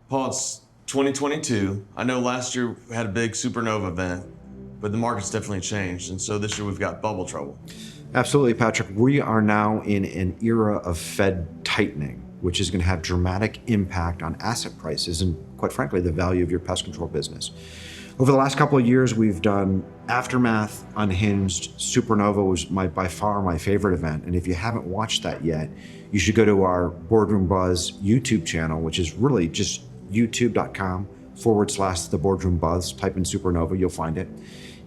Paul, it's 2022. I know last year we had a big supernova event, but the market's definitely changed. And so this year we've got bubble trouble. Absolutely, Patrick. We are now in an era of Fed tightening, which is going to have dramatic impact on asset prices and, quite frankly, the value of your pest control business. Over the last couple of years, we've done Aftermath, Unhinged. Supernova was by far my favorite event. And if you haven't watched that yet, you should go to our Boardroom Buzz YouTube channel, which is really just youtube.com/The Boardroom Buzz. Type in Supernova, you'll find it.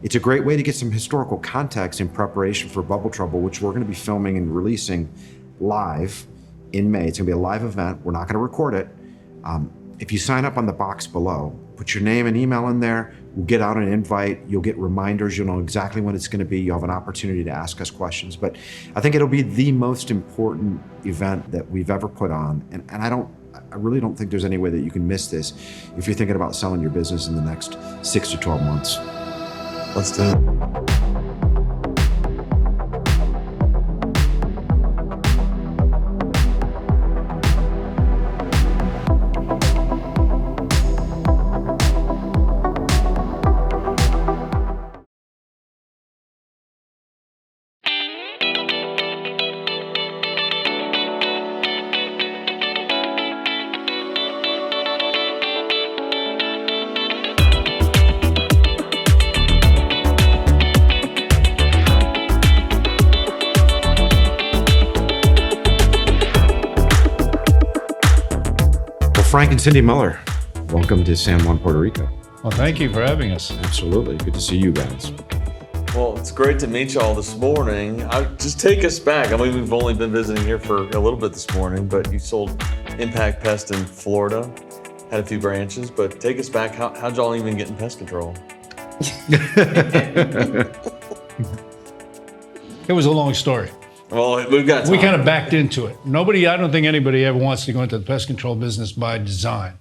It's a great way to get some historical context in preparation for Bubble Trouble, which we're going to be filming and releasing live in May. It's going to be a live event. We're not going to record it. If you sign up on the box below, put your name and email in there. We'll get out an invite. You'll get reminders. You'll know exactly when it's going to be. You'll have an opportunity to ask us questions. But I think it'll be the most important event that we've ever put on. And I really don't think there's any way that you can miss this if you're thinking about selling your business in the next 6 to 12 months. Let's do it. Frank and Cindy Miller, welcome to San Juan, Puerto Rico. Well, thank you for having us. Absolutely. Good to see you guys. Well, it's great to meet y'all this morning. Just take us back. I mean, we've only been visiting here for a little bit this morning, but you sold Impact Pest in Florida, had a few branches, but take us back. How'd y'all even get in pest control? It was a long story. Well, we've got time. We kind of backed into it. I don't think anybody ever wants to go into the pest control business by design,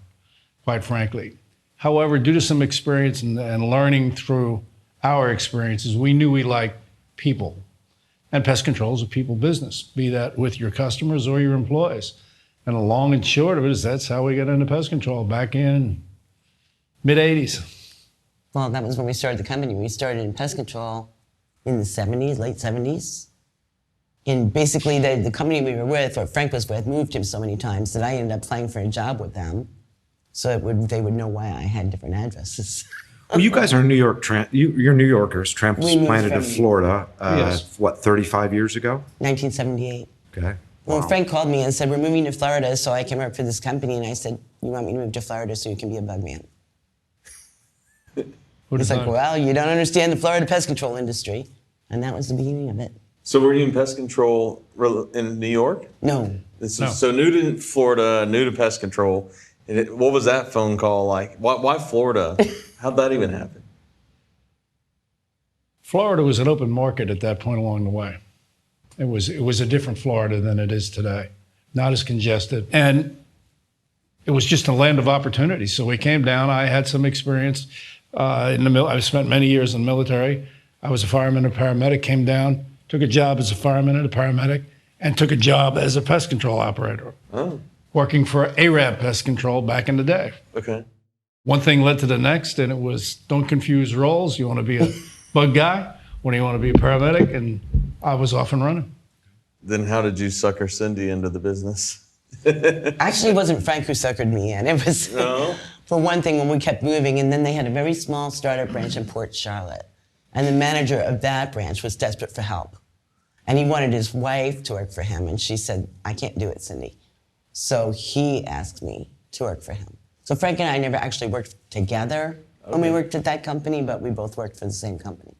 quite frankly. However, due to some experience and learning through our experiences, we knew we liked people. And pest control is a people business, be that with your customers or your employees. And the long and short of it is that's how we got into pest control back in mid-'80s. Well, that was when we started the company. We started in pest control in the 70s, late 70s. And basically, the company we were with, or Frank was with, moved him so many times that I ended up applying for a job with them, so they would know why I had different addresses. Well, you guys are New York. You're New Yorkers, transplanted to Florida. Yes. 35 years ago? 1978. Okay. Well, Frank called me and said, "We're moving to Florida, so I can work for this company." And I said, "You want me to move to Florida so you can be a bug man?" He's like, "Well, you don't understand the Florida pest control industry," and that was the beginning of it. So were you in pest control in New York? No. So new to Florida, new to pest control. And what was that phone call like? Why Florida? How'd that even happen? Florida was an open market at that point along the way. It was a different Florida than it is today. Not as congested. And it was just a land of opportunity. So we came down. I had some experience in the military. I spent many years in the military. I was a fireman and paramedic, came down, took a job as a fireman and a paramedic, and took a job as a pest control operator, working for Arab Pest Control back in the day. Okay. One thing led to the next, and it was don't confuse roles. You want to be a bug guy, when you want to be a paramedic, and I was off and running. Then how did you sucker Cindy into the business? Actually, it wasn't Frank who suckered me in. It was, for one thing, when we kept moving, and then they had a very small startup branch in Port Charlotte. And the manager of that branch was desperate for help. And he wanted his wife to work for him. And she said, "I can't do it, Cindy." So he asked me to work for him. So Frank and I never actually worked together when we worked at that company, but we both worked for the same company.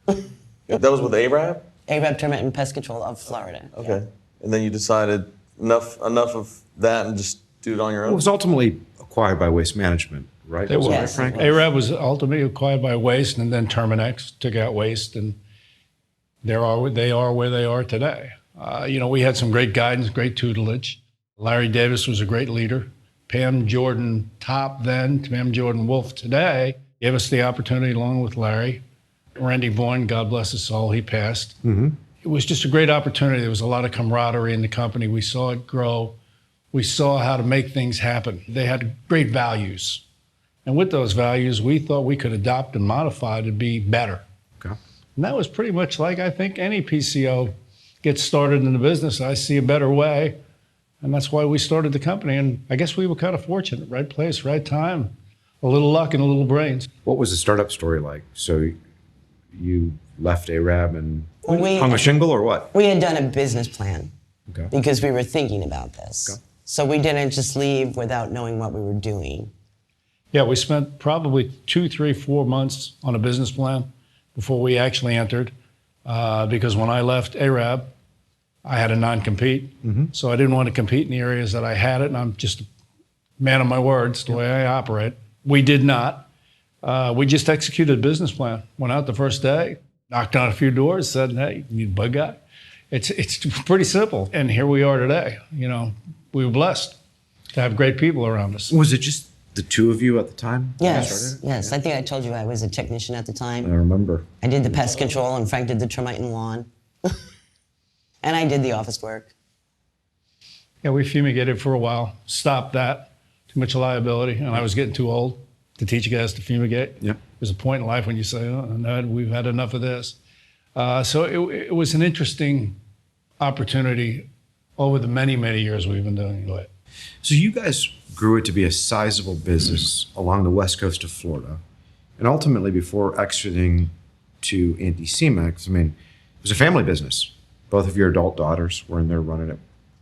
That was with Arab? Arab Termite and Pest Control of Florida. Okay. Yeah. And then you decided enough of that and just do it on your own? It was ultimately acquired by Waste Management, right? It was. Yes, Frank? it was. Arab was ultimately acquired by Waste, and then Terminex took out Waste, and they are where they are today. We had some great guidance, great tutelage. Larry Davis was a great leader. Pam Jordan Top then, Pam Jordan Wolf today, gave us the opportunity along with Larry. Randy Bourne, God bless his soul, he passed. Mm-hmm. It was just a great opportunity. There was a lot of camaraderie in the company. We saw it grow We saw how to make things happen. They had great values. And with those values, we thought we could adopt and modify to be better. Okay. And that was pretty much like I think any PCO gets started in the business. I see a better way. And that's why we started the company. And I guess we were kind of fortunate. Right place, right time. A little luck and a little brains. What was the startup story like? So you left Arab and We- hung a shingle or what? We had done a business plan Okay. because we were thinking about this. Okay. So we didn't just leave without knowing what we were doing. Yeah, we spent probably 2, 3, 4 months on a business plan before we actually entered. Because when I left Arab, I had a non-compete. So I didn't want to compete in the areas that I had it. And I'm just a man of my words, the way I operate. We did not. We just executed a business plan. Went out the first day, knocked on a few doors, said, hey, you need a bug guy? It's pretty simple. And here we are today. You know, we were blessed to have great people around us. Was it just the two of you at the time? when you Yes, started? yes. I think I told you I was a technician at the time. I remember. I did the pest control, and Frank did the termite and lawn. And I did the office work. Yeah, we fumigated for a while, stopped that. Too much liability, and I was getting too old to teach you guys to fumigate. Yeah. There's a point in life when you say, oh, no, we've had enough of this. So it was an interesting opportunity over the many, many years we've been doing it. So you guys grew it to be a sizable business along the west coast of Florida. And ultimately, before exiting to Anticimex, I mean, it was a family business. Both of your adult daughters were in there running it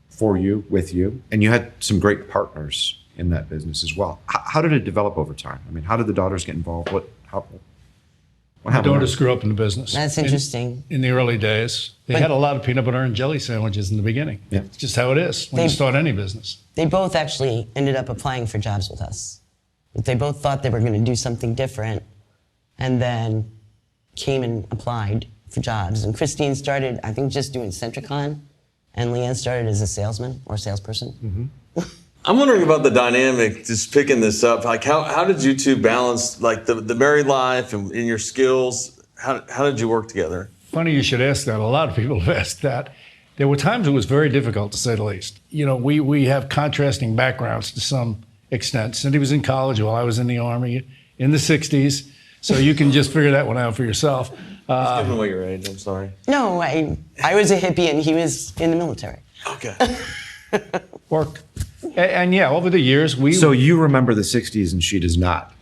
for you, with you. And you had some great partners in that business as well. How did it develop over time? I mean, how did the daughters get involved? What My happened? daughters grew up in the business. That's interesting. In the early days. They had a lot of peanut butter and jelly sandwiches in the beginning. Yeah. It's just how it is when you start any business. They both actually ended up applying for jobs with us. But they both thought they were going to do something different and then came and applied for jobs. And Kristine started, I think, just doing Centricon, and Leanne started as a salesman or salesperson. I'm wondering about the dynamic, just picking this up. Like, how did you two balance, like, the married life and your skills? How did you work together? Funny you should ask that. A lot of people have asked that. There were times it was very difficult, to say the least. You know, we have contrasting backgrounds to some extent. Cindy was in college while I was in the Army in the 60s, so you can just figure that one out for yourself. Just giving away your age, I'm sorry. No, I was a hippie and he was in the military. Okay. Work. And yeah, over the years, So you remember the 60s and she does not.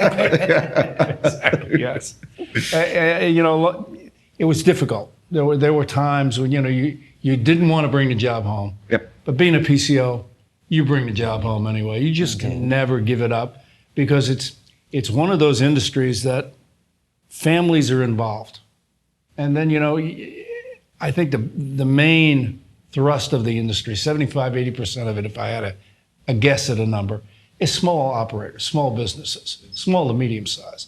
Exactly, yes. You know, it was difficult. There were times when, you know, you didn't want to bring the job home. Yep. But being a PCO, you bring the job home anyway. You just can never give it up because it's one of those industries that families are involved. And then, you know, I think the main thrust of the industry, 75, 80% of it, if I had a guess at a number, is small operators, small businesses, small to medium size.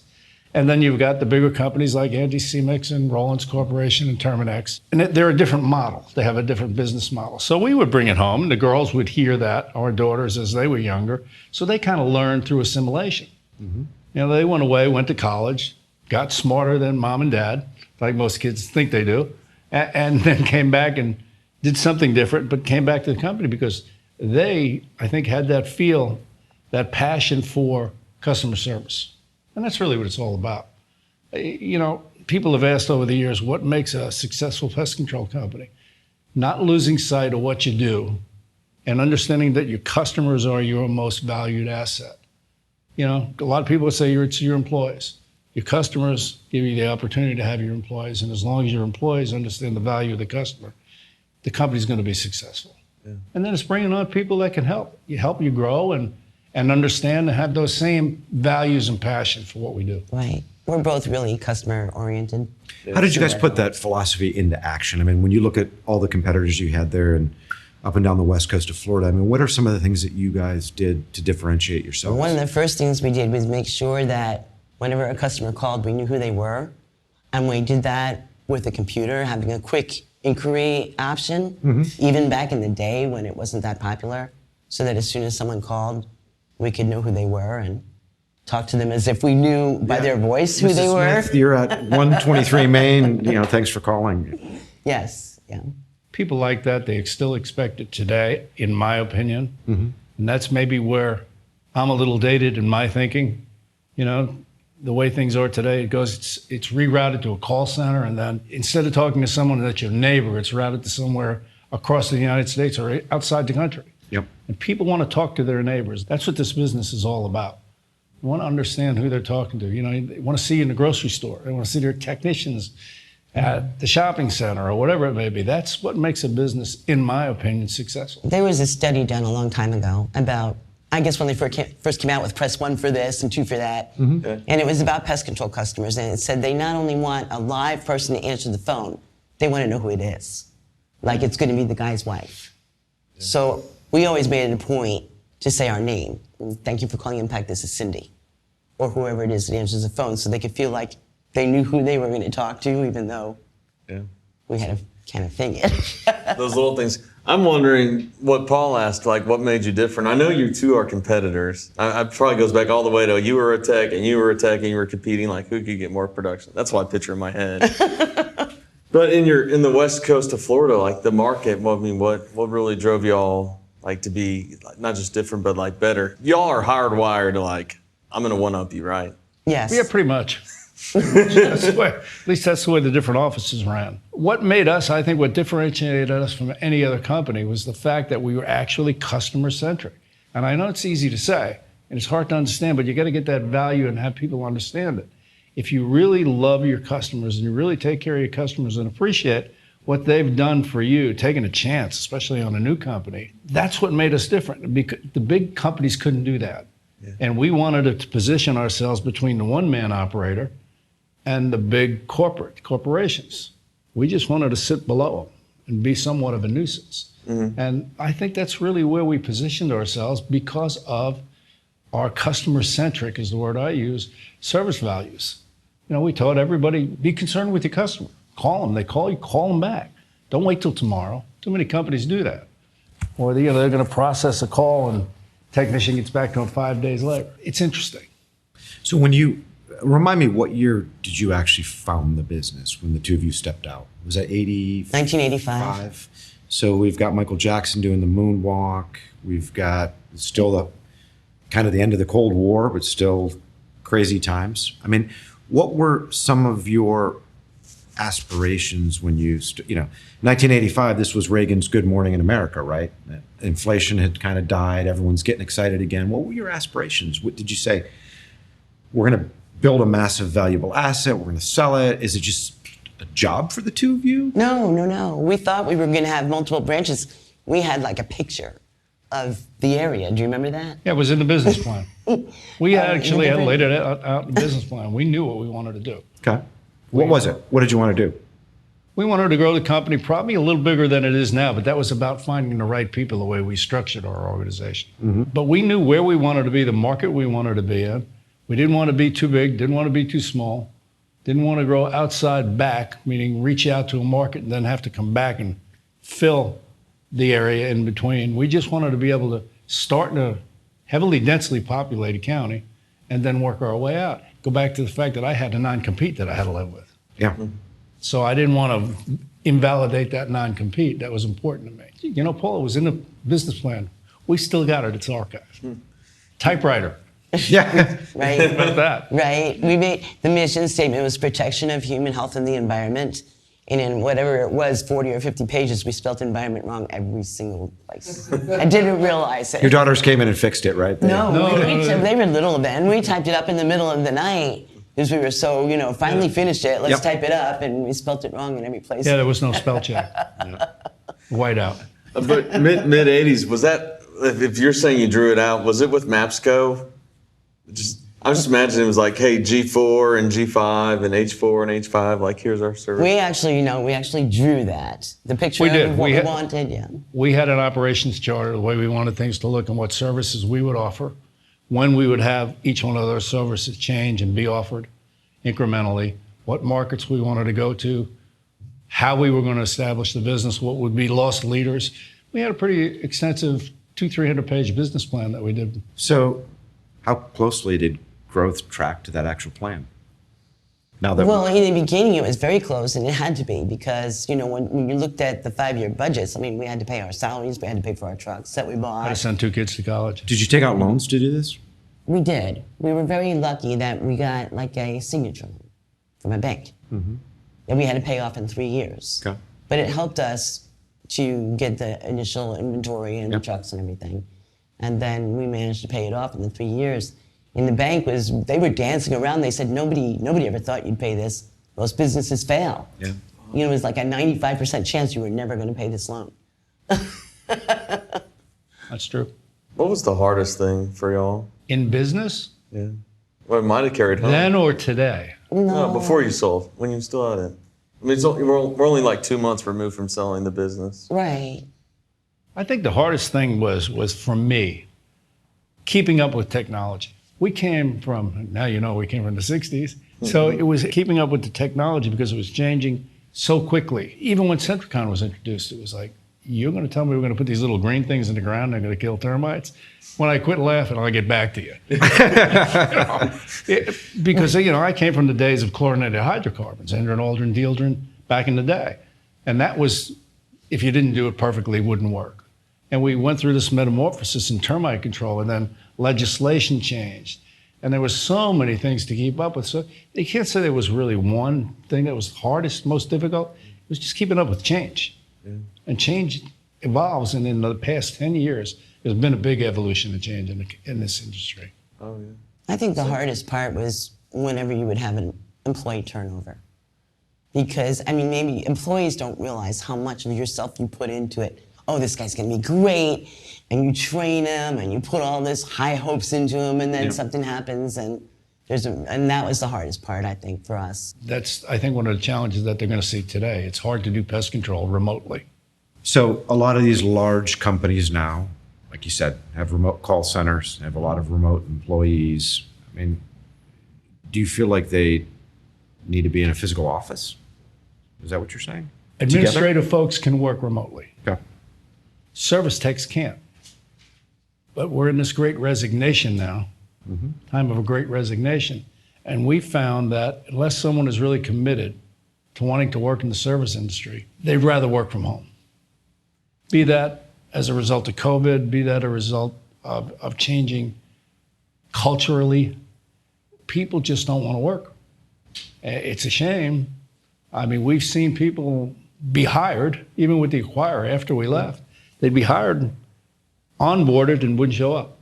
And then you've got the bigger companies like Anticimex and Rollins Corporation and Terminex. And they're a different model. They have a different business model. So we would bring it home, and the girls would hear that, our daughters as they were younger. So they kind of learned through assimilation. You know, they went away, went to college, got smarter than mom and dad, like most kids think they do, and then came back and did something different, but came back to the company because they, I think, had that feel, that passion for customer service. And that's really what it's all about. You know, people have asked over the years, what makes a successful pest control company? Not losing sight of what you do and understanding that your customers are your most valued asset. You know, a lot of people say it's your employees. Your customers give you the opportunity to have your employees, and as long as your employees understand the value of the customer, the company's going to be successful. Yeah. And then it's bringing on people that can help you grow and understand and have those same values and passion for what we do. Right. We're both really customer oriented. How did you guys put that philosophy into action? I mean, when you look at all the competitors you had there and up and down the west coast of Florida, I mean, what are some of the things that you guys did to differentiate yourselves? One of the first things we did was make sure that whenever a customer called, we knew who they were. And we did that with a computer, having a quick inquiry option, even back in the day when it wasn't that popular, so that as soon as someone called, we could know who they were and talk to them as if we knew by their voice who they were. Smith, you're at 123 Main, you know, thanks for calling. Yes, yeah. people like that, they still expect it today, in my opinion. And that's maybe where I'm a little dated in my thinking. You know, the way things are today, it's rerouted to a call center, and then instead of talking to someone that's your neighbor, it's routed to somewhere across the United States or outside the country. Yep. And people want to talk to their neighbors. That's what this business is all about. They want to understand who they're talking to. You know, they want to see you in the grocery store. They want to see their technicians at the shopping center or whatever it may be. That's what makes a business, in my opinion, successful. There was a study done a long time ago about, I guess when they first came out with press 1 for this and 2 for that, and it was about pest control customers, and it said they not only want a live person to answer the phone, they want to know who it is. Like it's going to be the guy's wife. So we always made it a point to say our name. Thank you for calling Impact, this is Cindy. Or whoever it is that answers the phone, so they could feel like they knew who they were going to talk to, even though we had to kind of thing it. Those little things. I'm wondering what Paul asked, like, what made you different? I know you two are competitors. I probably goes back all the way to you were a tech and you were a tech and you were competing, like who could get more production. That's what I picture in my head. But in the west coast of Florida, like the market, what really drove y'all like to be not just different, but like better? Y'all are hardwired to like, I'm going to one-up you, right? Yes. Yeah, pretty much. That's the way, at least that's the way the different offices ran. What made us, I think, what differentiated us from any other company was the fact that we were actually customer-centric. And I know it's easy to say, and it's hard to understand, but you got to get that value and have people understand it. If you really love your customers and you really take care of your customers and appreciate what they've done for you, taking a chance, especially on a new company, that's what made us different. Because the big companies couldn't do that. Yeah. And we wanted to position ourselves between the one-man operator and the big corporations. We just wanted to sit below them and be somewhat of a nuisance. And I think that's really where we positioned ourselves because of our customer-centric, is the word I use, service values. You know, we taught everybody, be concerned with your customer. Call them. They call you, call them back. Don't wait till tomorrow. Too many companies do that. Or they're going to process a call and technician gets back to them 5 days later. It's interesting. So when you, remind me, what year did you actually found the business when the two of you stepped out? Was that 1985. So we've got Michael Jackson doing the moonwalk. We've got still the kind of the end of the Cold War, but still crazy times. I mean, what were some of your aspirations when you, 1985, this was Reagan's Good Morning in America, right? Inflation had kind of died. Everyone's getting excited again. What were your aspirations? What did you say? We're going to build a massive valuable asset. We're going to sell it. Is it just a job for the two of you? No. We thought we were going to have multiple branches. We had like a picture of the area. Do you remember that? Yeah, it was in the business plan. We actually had laid it out in the business plan. We knew what we wanted to do. Okay. What was it? What did you want to do? We wanted to grow the company probably a little bigger than it is now, but that was about finding the right people the way we structured our organization. But we knew where we wanted to be, the market we wanted to be in. We didn't want to be too big, didn't want to be too small, didn't want to grow outside back, meaning reach out to a market and then have to come back and fill the area in between. We just wanted to be able to start in a heavily densely populated county and then work our way out. Go back to the fact that I had a non-compete that I had to live with. Yeah. So I didn't want to invalidate that non-compete. That was important to me. You know, Paul, it was in the business plan. We still got it. It's archived. Typewriter. Yeah. Right. About that. Right. We made the mission statement was protection of human health and the environment. And in whatever it was, 40 or 50 pages, we spelled environment wrong every single place. I didn't realize it. Your daughters came in and fixed it, right? No, they were little then. We typed it up in the middle of the night because we were so, finally finished it. Let's type it up. And we spelled it wrong in every place. Yeah, there was no spell check. Whiteout. But mid 80s, was that, if you're saying you drew it out, was it with MapsCo? I'm just imagining it was like, hey, G4 and G5 and H4 and H5, like here's our service. We actually drew that. The picture of what we wanted, yeah. We had an operations charter, the way we wanted things to look and what services we would offer, when we would have each one of those services change and be offered incrementally, what markets we wanted to go to, how we were going to establish the business, what would be lost leaders. We had a pretty extensive 200-300-page business plan that we did. So how closely did growth track to that actual plan? Now that Well, in the beginning, it was very close, and it had to be because, you know, when you looked at the 5-year budgets, I mean, we had to pay our salaries, we had to pay for our trucks that we I had to bought. send 2 kids to college. did you take out loans to do this? We did. We were very lucky that we got like a signature loan from a bank that we had to pay off in 3 years. Okay. But it helped us to get the initial inventory and the trucks and everything. And then we managed to pay it off in the 3 years. And the bank they were dancing around. They said, nobody ever thought you'd pay this. Most businesses fail. Yeah. You know, it was like a 95% chance you were never going to pay this loan. That's true. What was the hardest thing for y'all? In business, Yeah. Well, it might have carried home. then or today? No, before you sold, when you still had it. I mean, we're only like 2 months removed from selling the business. Right. I think the hardest thing was for me, keeping up with technology. We came from, now you know, we came from the 60s. So it was keeping up with the technology because it was changing so quickly. Even when Centricon was introduced, it was like, you're going to tell me we're going to put these little green things in the ground and they're going to kill termites? When I quit laughing, I'll get back to you. Because, you know, I came from the days of chlorinated hydrocarbons, Endrin, Aldrin, Dieldrin, back in the day. And that was, if you didn't do it perfectly, it wouldn't work. And we went through this metamorphosis in termite control, and then legislation changed. And there were so many things to keep up with. So you can't say there was really one thing that was hardest, most difficult. It was just keeping up with change. Yeah. And change evolves, and in the past 10 years, there's been a big evolution of change in this industry. Oh, yeah. I think the hardest part was whenever you would have an employee turnover. Because, I mean, maybe employees don't realize how much of yourself you put into it. Oh, this guy's gonna be great, and you train him, and you put all this high hopes into him, and then something happens, and that was the hardest part, I think, for us. That's, I think, one of the challenges that they're gonna see today. It's hard to do pest control remotely. So a lot of these large companies now, like you said, have remote call centers, have a lot of remote employees. I mean, do you feel like they need to be in a physical office? Is that what you're saying? Administrative folks can work remotely. Okay. Service techs can't. But we're in this great resignation now, time of a great resignation. And we found that unless someone is really committed to wanting to work in the service industry, they'd rather work from home. Be that as a result of COVID, be that a result of changing culturally, people just don't want to work. It's a shame. I mean, we've seen people be hired, even with the acquirer after we left. They'd be hired, onboarded, and wouldn't show up.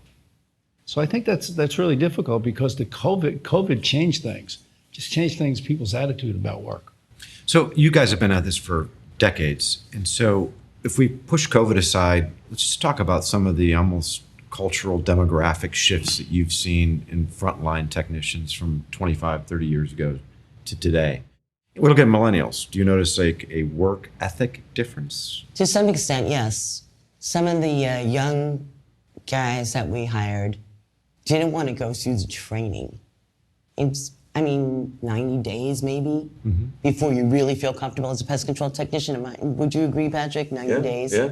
So I think that's really difficult because the COVID changed things, just changed things, people's attitude about work. So you guys have been at this for decades. And so if we push COVID aside, let's just talk about some of the almost cultural demographic shifts that you've seen in frontline technicians from 25, 30 years ago to today. We'll look at millennials. Do you notice like a work ethic difference? To some extent, yes. Some of the young guys that we hired didn't want to go through the training. It's, I mean, 90 days maybe before you really feel comfortable as a pest control technician. Would you agree, Patrick? 90 days? Yeah.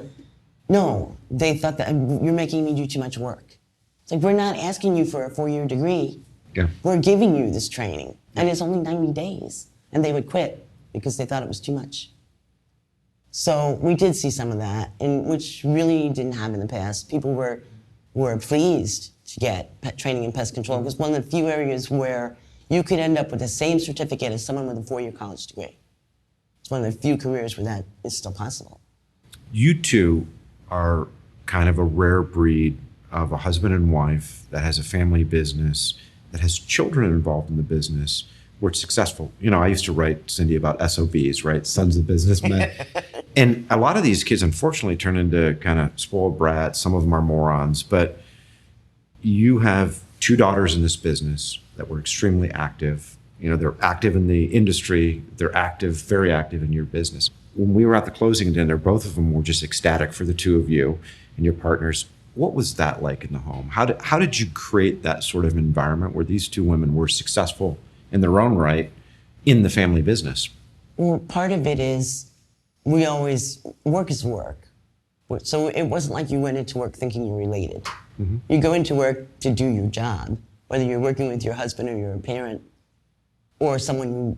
No, they thought that you're making me do too much work. It's like, we're not asking you for a 4-year degree. Yeah. We're giving you this training, and it's only 90 days. And they would quit because they thought it was too much. So we did see some of that, and which really didn't happen in the past. People were pleased to get pet training in pest control. It was one of the few areas where you could end up with the same certificate as someone with a 4-year college degree. It's one of the few careers where that is still possible. You two are kind of a rare breed of a husband and wife that has a family business, that has children involved in the business, where it's successful. You know, I used to write, Cindy, about SOBs, right? Sons of businessmen. And a lot of these kids, unfortunately, turn into kind of spoiled brats. Some of them are morons. But you have 2 daughters in this business that were extremely active. You know, they're active in the industry. They're active, very active in your business. When we were at the closing dinner, both of them were just ecstatic for the 2 of you and your partners. What was that like in the home? How did you create that sort of environment where these 2 women were successful in their own right in the family business? Well, part of it is we always, work is work. So it wasn't like you went into work thinking you're related. You go into work to do your job, whether you're working with your husband or you're a parent. or someone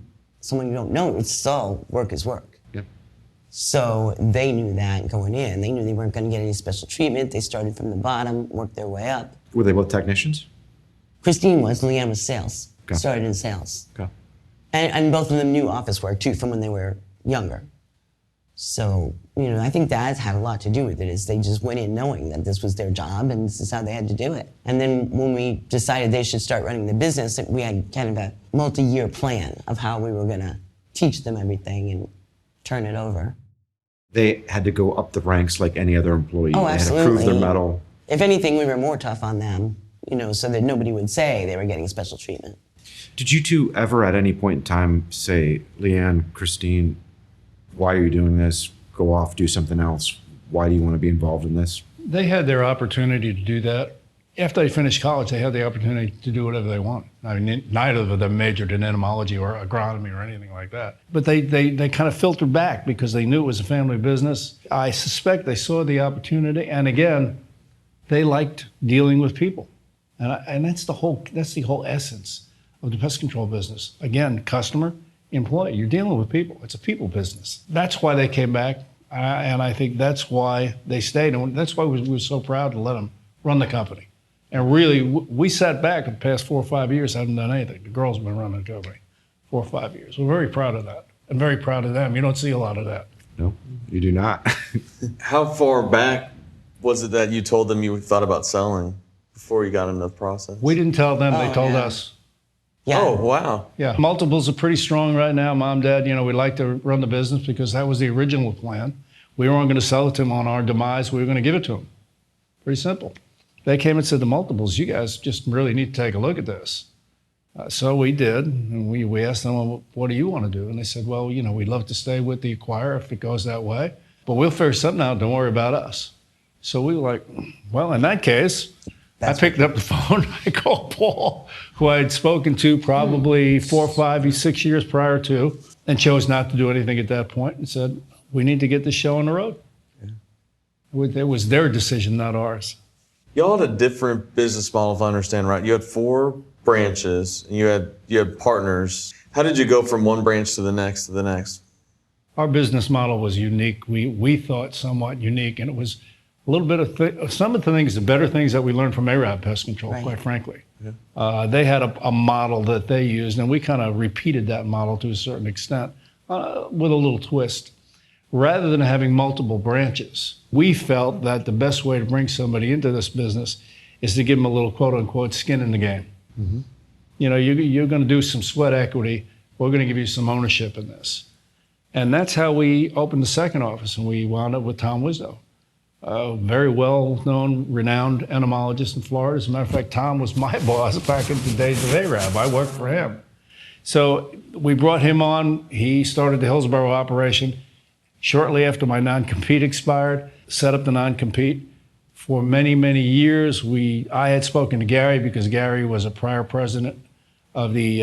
you don't know. It's all work is work. Yep. So they knew that going in. They knew they weren't going to get any special treatment. They started from the bottom, worked their way up. Were they both technicians? Kristine was, Leanne was sales. Okay. Started in sales. Okay. And both of them knew office work too from when they were younger. So, I think that had a lot to do with it, is they just went in knowing that this was their job and this is how they had to do it. And then when we decided they should start running the business, we had kind of a multi-year plan of how we were gonna teach them everything and turn it over. They had to go up the ranks like any other employee. Oh, They had to absolutely. prove their mettle. If anything, we were more tough on them, so that nobody would say they were getting special treatment. Did you two ever at any point in time say, Leanne, Kristine, why are you doing this? Go off, do something else. Why do you want to be involved in this? They had their opportunity to do that. After they finished college, they had the opportunity to do whatever they want. I mean, neither of them majored in entomology or agronomy or anything like that. But they kind of filtered back because they knew it was a family business. I suspect they saw the opportunity, and again, they liked dealing with people. And that's the whole essence of the pest control business. Again, customer, employee, you're dealing with people. It's a people business. That's why they came back, and I think that's why they stayed, and that's why we were so proud to let them run the company. And really, we sat back in the past 4 or 5 years, haven't done anything. The girls have been running the company 4 or 5 years. We're very proud of that, and very proud of them. You don't see a lot of that. No, you do not. How far back was it that you told them you thought about selling before you got into the process? We didn't tell them, they told yeah. us. Yeah. Oh, wow. Yeah, multiples are pretty strong right now. Mom, Dad, we like to run the business because that was the original plan. We weren't going to sell it to them on our demise. We were going to give it to them. Pretty simple. They came and said to multiples, you guys just really need to take a look at this. So we did, and we asked them, well, what do you want to do? And they said, well, we'd love to stay with the acquirer if it goes that way, but we'll figure something out. Don't worry about us. So we were like, well, in that case, I picked up the phone. I called Paul, who I had spoken to probably 4, 5, 6 years prior to, and chose not to do anything at that point, and said, we need to get this show on the road. Yeah. It was their decision, not ours. Y'all had a different business model, if I understand right. You had 4 branches, and you had partners. How did you go from one branch to the next to the next? Our business model was unique. We thought somewhat unique, and it was a little bit of some of the things, the better things that we learned from Arab Pest Control, Right. quite frankly. Yeah. They had a model that they used, and we kind of repeated that model to a certain extent with a little twist. Rather than having multiple branches, we felt that the best way to bring somebody into this business is to give them a little quote-unquote skin in the game. Mm-hmm. You're going to do some sweat equity. We're going to give you some ownership in this. And that's how we opened the second office, and we wound up with Tom Wisdo. Very well-known, renowned entomologist in Florida. As a matter of fact, Tom was my boss back in the days of Arab. I worked for him. So we brought him on. He started the Hillsborough operation. Shortly after my non-compete expired, set up the non-compete. For many, many years, I had spoken to Gary because Gary was a prior president of the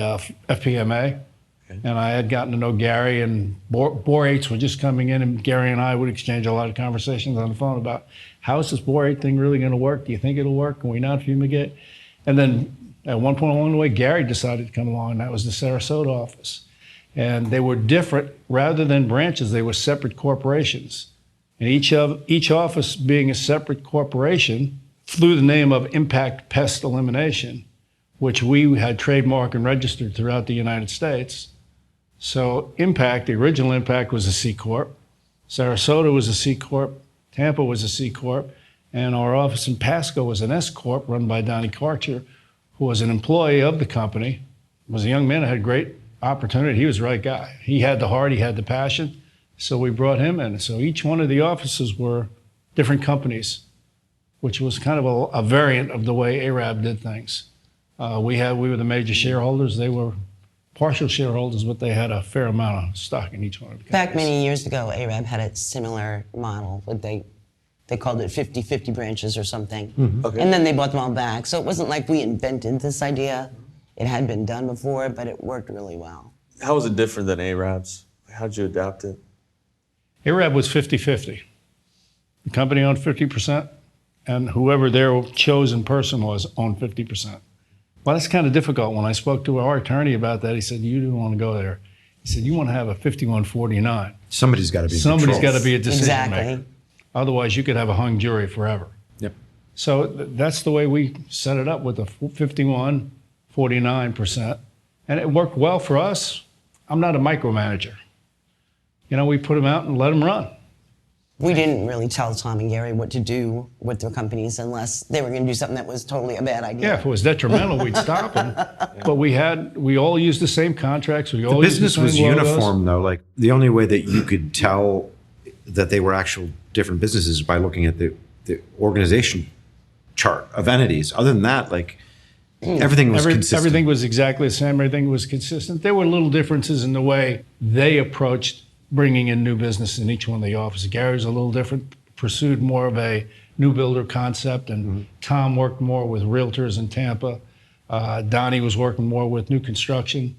FPMA. And I had gotten to know Gary, and borates were just coming in, and Gary and I would exchange a lot of conversations on the phone about how is this borate thing really going to work? Do you think it'll work? Can we not fumigate? And then at one point along the way, Gary decided to come along, and that was the Sarasota office. And they were different. Rather than branches, they were separate corporations. And each office being a separate corporation flew the name of Impact Pest Elimination, which we had trademarked and registered throughout the United States. So Impact, the original Impact, was a C Corp. Sarasota was a C Corp. Tampa was a C Corp. And our office in Pasco was an S Corp run by Donnie Karcher, who was an employee of the company, was a young man that had great opportunity. He was the right guy. He had the heart, he had the passion. So we brought him in. So each one of the offices were different companies, which was kind of a variant of the way Arab did things. We were the major shareholders. They were partial shareholders, but they had a fair amount of stock in each one of the companies. Back many years ago, Arab had a similar model. They called it 50-50 branches or something. Mm-hmm. Okay. And then they bought them all back. So it wasn't like we invented this idea. It had been done before, but it worked really well. How was it different than Arab's? How did you adapt it? Arab was 50-50. The company owned 50%, and whoever their chosen person was owned 50%. Well, that's kind of difficult. When I spoke to our attorney about that, he said, you didn't want to go there. He said, you want to have a 5149. Somebody's got to be in Somebody's control. got to be a decision Exactly. maker. Otherwise, you could have a hung jury forever. Yep. So that's the way we set it up with the 51-49%. And it worked well for us. I'm not a micromanager. You know, we put them out and let them run. We didn't really tell Tom and Gary what to do with their companies unless they were going to do something that was totally a bad idea. Yeah, if it was detrimental, we'd stop them. But we all used the same contracts. We all The used the business same was logos. uniform, though. Like, the only way that you could tell that they were actual different businesses is by looking at the organization chart of entities. Other than that, like, everything was consistent. Everything was exactly the same. Everything was consistent. There were little differences in the way they approached bringing in new business in each one of the offices. Gary was a little different, pursued more of a new builder concept, and Tom worked more with realtors in Tampa. Donnie was working more with new construction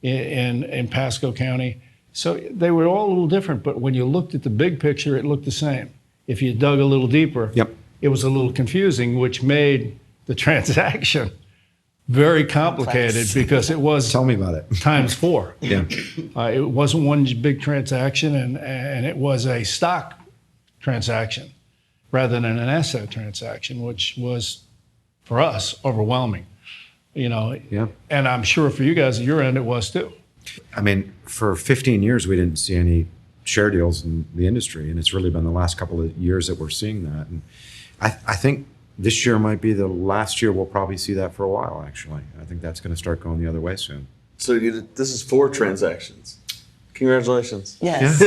in Pasco County. So they were all a little different, but when you looked at the big picture, it looked the same. If you dug a little deeper, Yep. it was a little confusing, which made the transaction very complicated Complex. because it was Tell me about it. times 4. Yeah. It wasn't one big transaction, and it was a stock transaction rather than an asset transaction, which was, for us, overwhelming. You know, Yeah. and I'm sure for you guys at your end it was too. I mean, for 15 years, we didn't see any share deals in the industry, and it's really been the last couple of years that we're seeing that. And I think this year might be the last year we'll probably see that for a while, actually. I think that's going to start going the other way soon. So this is 4 transactions. Congratulations. Yes.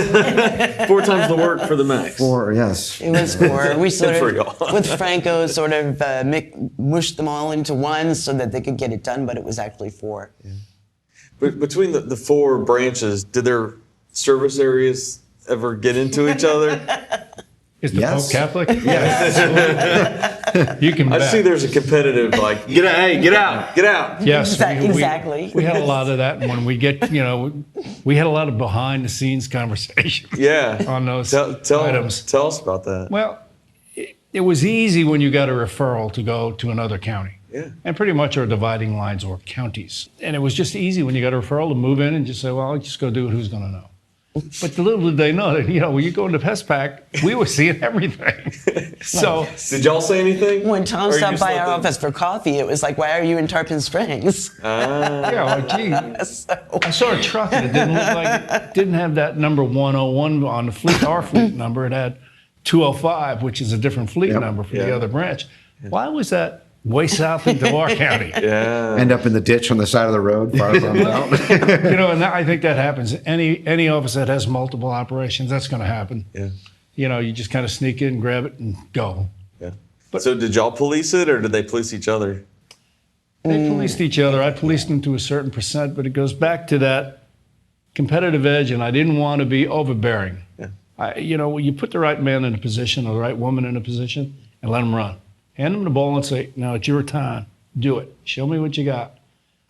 4 times the work for the max. Yes. It was 4. We sort For of, y'all. with Franco, sort of mushed them all into one so that they could get it done, but it was actually 4. But between the 4 branches, did their service areas ever get into each other? Is the Yes. Pope Catholic? Yes. You can I bet. see there's a competitive, like, get out, hey, get out, get out. Yes, Exactly. We had a lot of that, and when we get, we had a lot of behind-the-scenes conversations Yeah. on those Tell items. Tell us about that. Well, it was easy when you got a referral to go to another county. Yeah. And pretty much our dividing lines were counties. And it was just easy when you got a referral to move in and just say, well, I'll just go do it. Who's going to know? But little did they know that, when you go into Pest Pack, we were seeing everything. So, Did y'all say anything? When Tom Or you stopped just by let our them- office for coffee, it was like, why are you in Tarpon Springs? yeah, like, gee, So- I saw a truck and it didn't look like, it didn't have that number 101 on the fleet, our fleet number. It had 205, which is a different fleet Yep. number for Yeah. the other branch. Why was that way south into our county? Yeah. End up in the ditch on the side of the road, far from out. And I think that happens. Any office that has multiple operations, that's going to happen. Yeah. You just kind of sneak in, grab it, and go. Yeah. So did y'all police it, or did they police each other? They policed each other. I policed them to a certain percent, but it goes back to that competitive edge, and I didn't want to be overbearing. Yeah. You put the right man in a position or the right woman in a position and let them run. Hand them the ball and say, now it's your time. Do it. Show me what you got.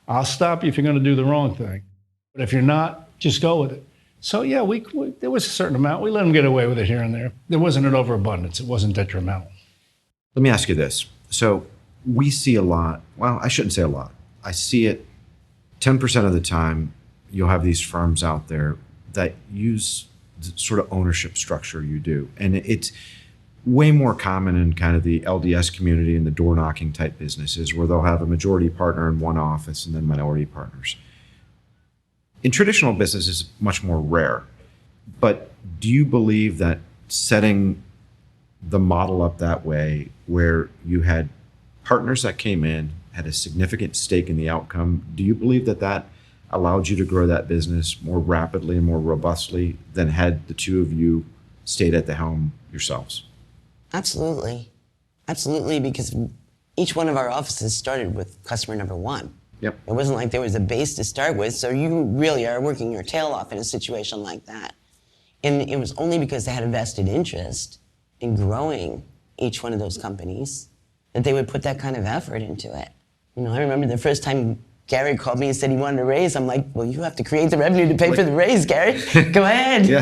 I'll stop you if you're going to do the wrong thing. But if you're not, just go with it. So, yeah, there was a certain amount. We let them get away with it here and there. There wasn't an overabundance. It wasn't detrimental. Let me ask you this. So we see a lot. Well, I shouldn't say a lot. I see it 10% of the time. You'll have these firms out there that use the sort of ownership structure you do. And it's way more common in kind of the LDS community and the door knocking type businesses where they'll have a majority partner in one office and then minority partners. In traditional business, it's much more rare. But do you believe that setting the model up that way, where you had partners that came in, had a significant stake in the outcome, do you believe that allowed you to grow that business more rapidly and more robustly than had the two of you stayed at the helm yourselves? Absolutely. Absolutely, because each one of our offices started with customer number 1. Yep. It wasn't like there was a base to start with, so you really are working your tail off in a situation like that. And it was only because they had a vested interest in growing each one of those companies that they would put that kind of effort into it. I remember the first time Gary called me and said he wanted a raise. I'm like, well, you have to create the revenue to pay for the raise, Gary. Go ahead. Yeah.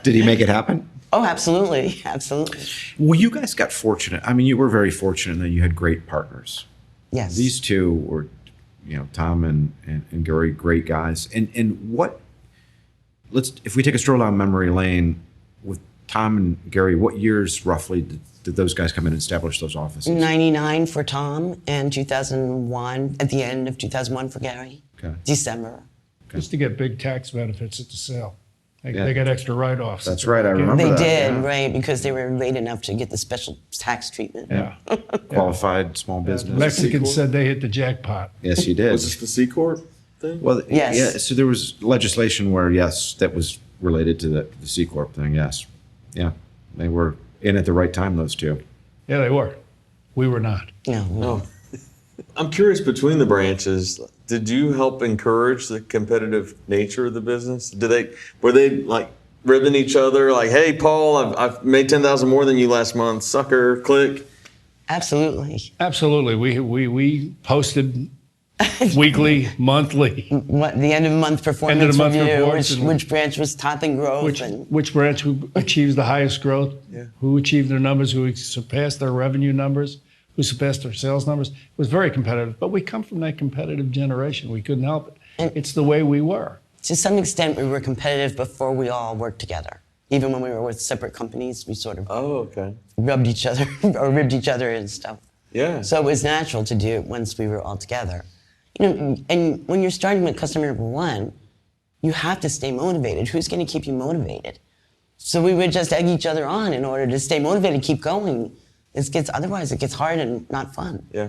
Did he make it happen? Oh, absolutely, absolutely. Well, you guys got fortunate. I mean, you were very fortunate that you had great partners. Yes. These two were, Tom and Gary, great guys. And what, if we take a stroll down memory lane with Tom and Gary, what years roughly did those guys come in and establish those offices? 99 for Tom and 2001, at the end of 2001 for Gary. Okay. December. Just to get big tax benefits at the sale. Yeah. They got extra write-offs. That's right, I remember They that. did, yeah. right, because they were late enough to get the special tax treatment. Yeah. Qualified small business. Mexicans said they hit the jackpot. Yes, you did. Was this the C Corp thing? Well, Yes. yeah. So there was legislation where, yes, that was related to the C Corp thing. Yes, yeah, they were in at the right time. Those two. Yeah, they were. We were not. No. Oh. I'm curious, between the branches, did you help encourage the competitive nature of the business? Were they like ribbing each other, like, "Hey, Paul, I've made 10,000 more than you last month, sucker, click"? Absolutely. Absolutely. We posted weekly, monthly, What the end of the month performance End of the month review, reports and- which branch was top in growth, and which branch who achieves the highest growth, Yeah. who achieved their numbers, who surpassed their revenue numbers, who surpassed their sales numbers. It was very competitive. But we come from that competitive generation. We couldn't help it. It's the way we were. to some extent we were competitive before we all worked together. Even when we were with separate companies, we sort of Oh, okay. rubbed each other or ribbed each other and stuff. Yeah. So it was natural to do it once we were all together. And when you're starting with customer number one, you have to stay motivated. Who's going to keep you motivated? So we would just egg each other on in order to stay motivated, keep going. Otherwise it gets hard and not fun. Yeah.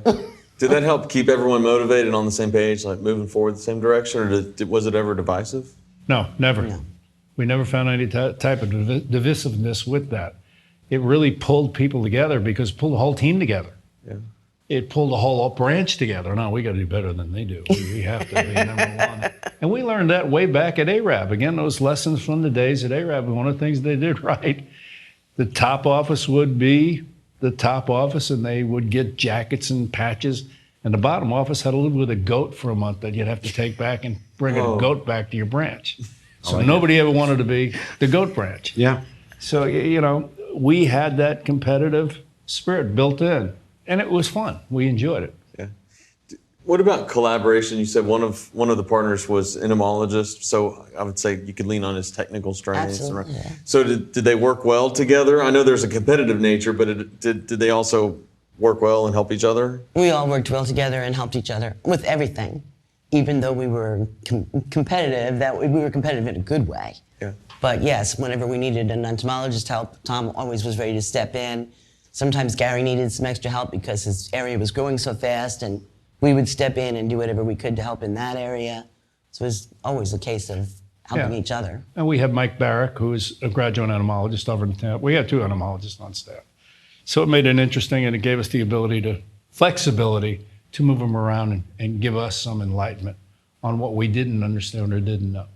Did that help keep everyone motivated on the same page, like moving forward the same direction, or was it ever divisive? No, never. No. We never found any type of divisiveness with that. It really pulled people together because it pulled the whole team together. Yeah. It pulled the whole branch together. No, we got to do better than they do. We have to be number one. And we learned that way back at ARAB. Again, those lessons from the days at ARAB. One of the things they did right, the top office would be the top office, and they would get jackets and patches. And the bottom office had to live with a goat for a month that you'd have to take back and bring a goat back to your branch. So nobody ever wanted to be the goat branch. Yeah. So, we had that competitive spirit built in, and it was fun. We enjoyed it. Yeah. What about collaboration? You said one of the partners was an entomologist, so I would say you could lean on his technical strengths. Absolutely, yeah. So did they work well together? I know there's a competitive nature, but did they also work well and help each other? We all worked well together and helped each other with everything. Even though we were competitive, we were competitive in a good way. Yeah. But yes, whenever we needed an entomologist help, Tom always was ready to step in. Sometimes Gary needed some extra help because his area was growing so fast, and we would step in and do whatever we could to help in that area. So it was always a case of helping each other. And we have Mike Barrick, who is a graduate entomologist over in Tampa. We had 2 entomologists on staff. So it made it interesting, and it gave us the flexibility to move them around and give us some enlightenment on what we didn't understand or didn't know.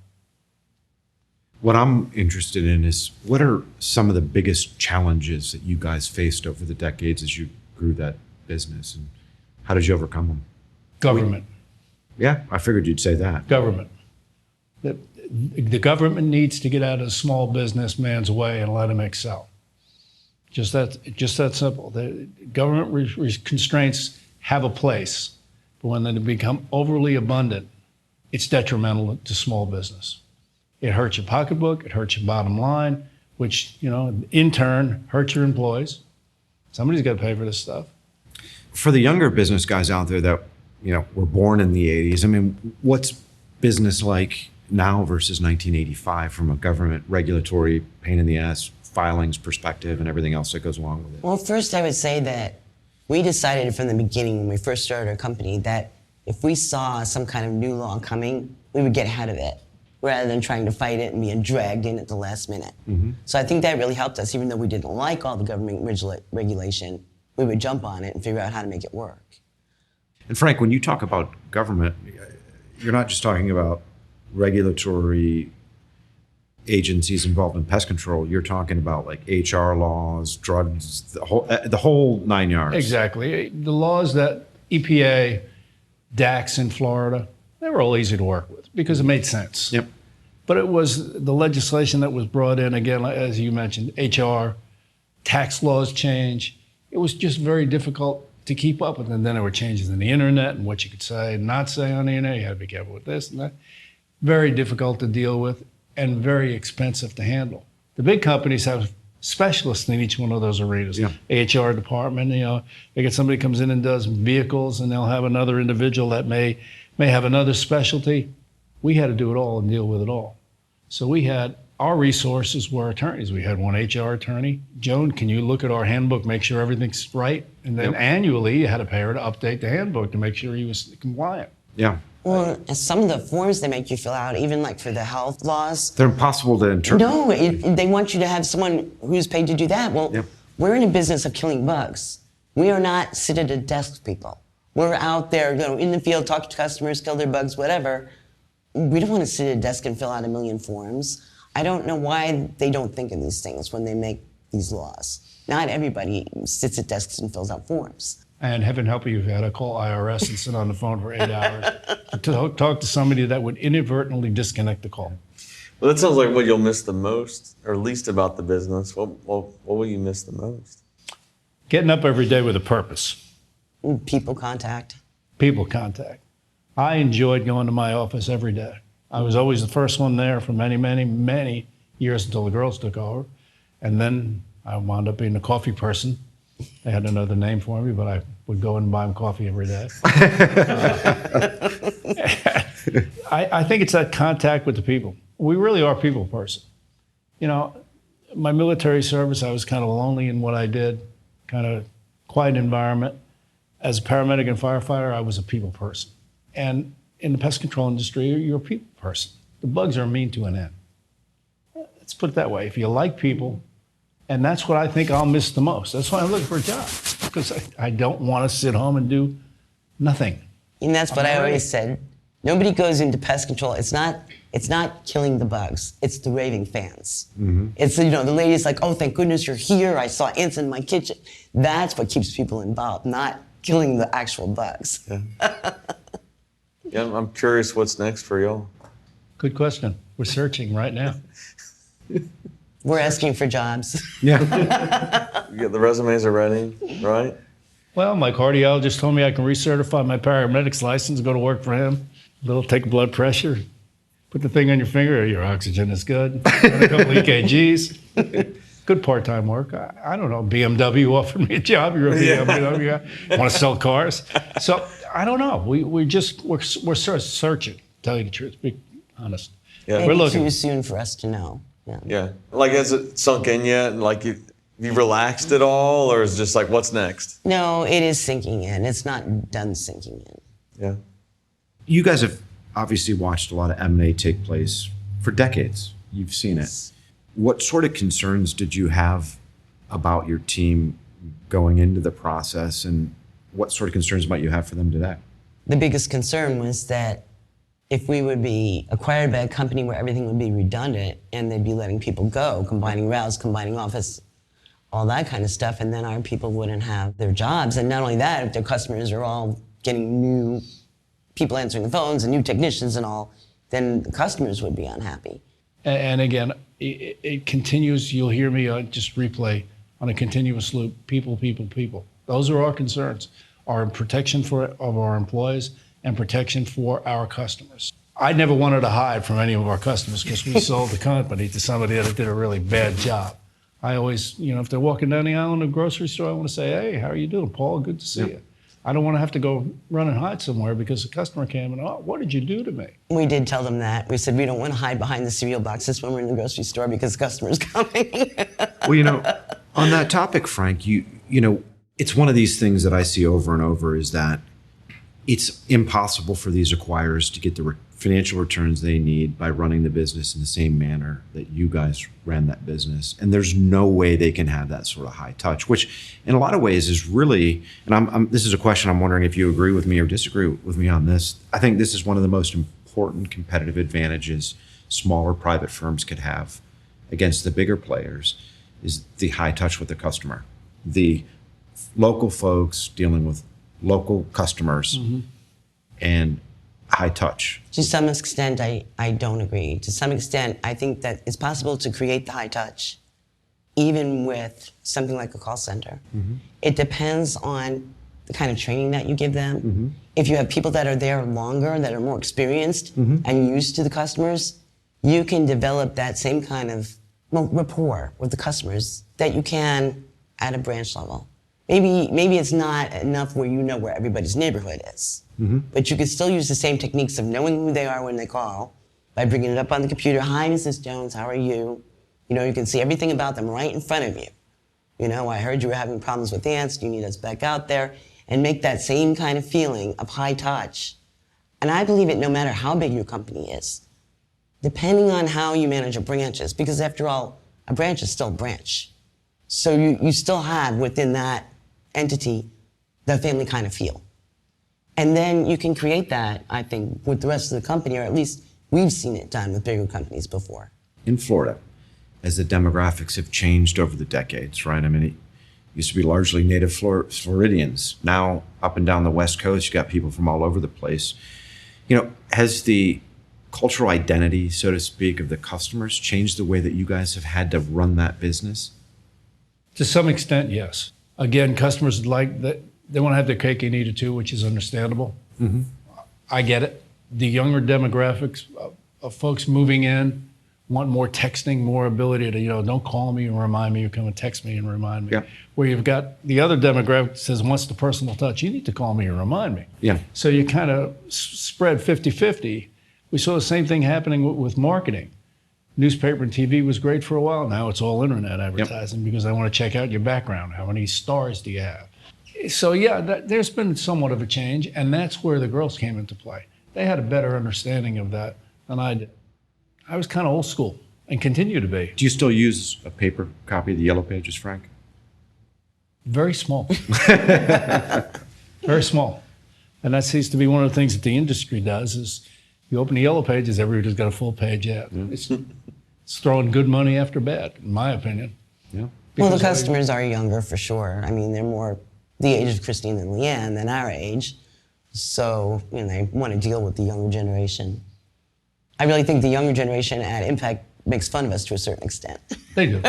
What I'm interested in is, what are some of the biggest challenges that you guys faced over the decades as you grew that business, and how did you overcome them? Government. Yeah, I figured you'd say that. Government. The government needs to get out of the small businessman's way and let him excel. Just that simple. The government constraints have a place, but when they become overly abundant, it's detrimental to small business. It hurts your pocketbook, it hurts your bottom line, which, in turn, hurts your employees. Somebody's got to pay for this stuff. For the younger business guys out there that, were born in the 80s, I mean, what's business like now versus 1985 from a government regulatory pain in the ass filings perspective and everything else that goes along with it? Well, first I would say that we decided from the beginning when we first started our company that if we saw some kind of new law coming, we would get ahead of it rather than trying to fight it and being dragged in at the last minute. Mm-hmm. So I think that really helped us. Even though we didn't like all the government regulation, we would jump on it and figure out how to make it work. And Frank, when you talk about government, you're not just talking about regulatory agencies involved in pest control. You're talking about like HR laws, drugs, the whole 9 yards. Exactly. The laws that EPA, DAX in Florida, they were all easy to work with because it made sense. Yep. But it was the legislation that was brought in, again, as you mentioned, HR, tax laws change. It was just very difficult to keep up with. And then there were changes in the internet and what you could say and not say on the internet. You had to be careful with this and that. Very difficult to deal with and very expensive to handle. The big companies have specialists in each one of those arenas. Yeah. HR department, they get somebody comes in and does vehicles, and they'll have another individual that may have another specialty. We had to do it all and deal with it all. So we had, our resources were attorneys. We had one HR attorney. Joan, can you look at our handbook, make sure everything's right? And then annually, you had to pay her to update the handbook to make sure he was compliant. Yeah. Well, some of the forms they make you fill out, even like for the health laws. They're impossible to interpret. No, they want you to have someone who's paid to do that. Well, we're in a business of killing bugs. We are not sit at a desk people. We're out there, in the field, talking to customers, kill their bugs, whatever. We don't want to sit at a desk and fill out 1 million forms. I don't know why they don't think of these things when they make these laws. Not everybody sits at desks and fills out forms. And heaven help you if you had to call IRS and sit on the phone for 8 hours to talk to somebody that would inadvertently disconnect the call. Well, that sounds like what you'll miss the most, or least about the business. What will you miss the most? Getting up every day with a purpose. People contact. People contact. I enjoyed going to my office every day. I was always the first one there for many, many, many years until the girls took over. And then I wound up being a coffee person. They had another name for me, but I would go in and buy them coffee every day. I think it's that contact with the people. We really are a people person. My military service, I was kind of lonely in what I did, kind of quiet environment. As a paramedic and firefighter, I was a people person. And in the pest control industry, you're a people person. The bugs are a mean to an end. Let's put it that way. If you like people, and that's what I think I'll miss the most. That's why I'm looking for a job, because I don't want to sit home and do nothing. And that's what I always said. Nobody goes into pest control. It's not killing the bugs. It's the raving fans. Mm-hmm. It's the ladies like, oh, thank goodness you're here. I saw ants in my kitchen. That's what keeps people involved, not killing the actual bugs. Yeah, I'm curious what's next for y'all. Good question. We're searching right now. We're asking for jobs. Yeah. The resumes are ready, right? Well, my cardiologist told me I can recertify my paramedic's license, go to work for him. Take blood pressure, put the thing on your finger, your oxygen is good. Run a couple EKGs. Good part-time work. I don't know. BMW offered me a job. You're a BMW guy. Want to sell cars? So I don't know. We're sort of searching. Tell you the truth. Be honest. Yeah. Maybe We're looking. too soon for us to know. Yeah. Like, has it sunk in yet? And like, you relaxed at all, or is it just like, what's next? No, it is sinking in. It's not done sinking in. Yeah. You guys have obviously watched a lot of M&A take place for decades. You've seen it. What sort of concerns did you have about your team going into the process, and what sort of concerns might you have for them today? The biggest concern was that if we would be acquired by a company where everything would be redundant and they'd be letting people go, combining routes, combining office, all that kind of stuff, and then our people wouldn't have their jobs. And not only that, if their customers are all getting new people answering the phones and new technicians and all, then the customers would be unhappy. And again, it continues. You'll hear me just replay on a continuous loop. People, people, people. Those are our concerns. Our protection of our employees and protection for our customers. I never wanted to hide from any of our customers because we sold the company to somebody that did a really bad job. I always, if they're walking down the aisle in a grocery store, I want to say, hey, how are you doing, Paul? Good to see you. I don't want to have to go run and hide somewhere because the customer came and, oh, what did you do to me? We did tell them that. We said we don't want to hide behind the cereal boxes when we're in the grocery store because the customer's coming. Well, on that topic, Frank, it's one of these things that I see over and over is that it's impossible for these acquirers to get the financial returns they need by running the business in the same manner that you guys ran that business. And there's no way they can have that sort of high touch, which in a lot of ways is really, and this is a question I'm wondering if you agree with me or disagree with me on this. I think this is one of the most important competitive advantages smaller private firms could have against the bigger players is the high touch with the customer. The local folks dealing with local customers. Mm-hmm. And high touch. To some extent, I don't agree. To some extent, I think that it's possible to create the high touch, even with something like a call center. It depends on the kind of training that you give them. If you have people that are there longer, that are more experienced and used to the customers, you can develop that same kind of rapport with the customers that you can at a branch level. Maybe it's not enough where you know where everybody's neighborhood is, but you can still use the same techniques of knowing who they are when they call by bringing it up on the computer. Hi, Mrs. Jones, how are you? You know, you can see everything about them right in front of you. You know, I heard you were having problems with ants. Do you need us back out there? And make that same kind of feeling of high touch. And I believe it no matter how big your company is, depending on how you manage your branches, because after all, a branch is still a branch. So you still have within that entity the family kind of feel. And then you can create that, I think, with the rest of the company, or at least we've seen it done with bigger companies before. In Florida, as the demographics have changed over the decades, right? I mean, it used to be largely native Floridians. Now, up and down the West Coast, you got people from all over the place. You know, has the cultural identity, so to speak, of the customers changed the way that you guys have had to run that business? To some extent, yes. Again, customers like that. They want to have their cake and eat it too, which is understandable. I get it. The younger demographics of folks moving in want more texting, more ability to, you know, don't call me and remind me, you come and text me and remind me. Yeah. Where you've got the other demographic that says, wants the personal touch, you need to call me and remind me. Yeah. So you kind of spread 50-50. We saw the same thing happening with marketing. Newspaper and TV was great for a while. Now it's all internet advertising because I want to check out your background. How many stars do you have? So yeah, there's been somewhat of a change, and that's where the girls came into play. They had a better understanding of that than I did. I was kind of old school and continue to be. Do you still use a paper copy of the Yellow Pages, Frank? Very small. Very small. And that seems to be one of the things that the industry does is you open the Yellow Pages, everybody's got a full page ad. It's throwing good money after bad, in my opinion. Yeah. Well, the customers are younger for sure. I mean, they're more the age of Kristine and Leanne than our age. So, you know, they want to deal with the younger generation. I really think the younger generation at Impact makes fun of us to a certain extent. They do.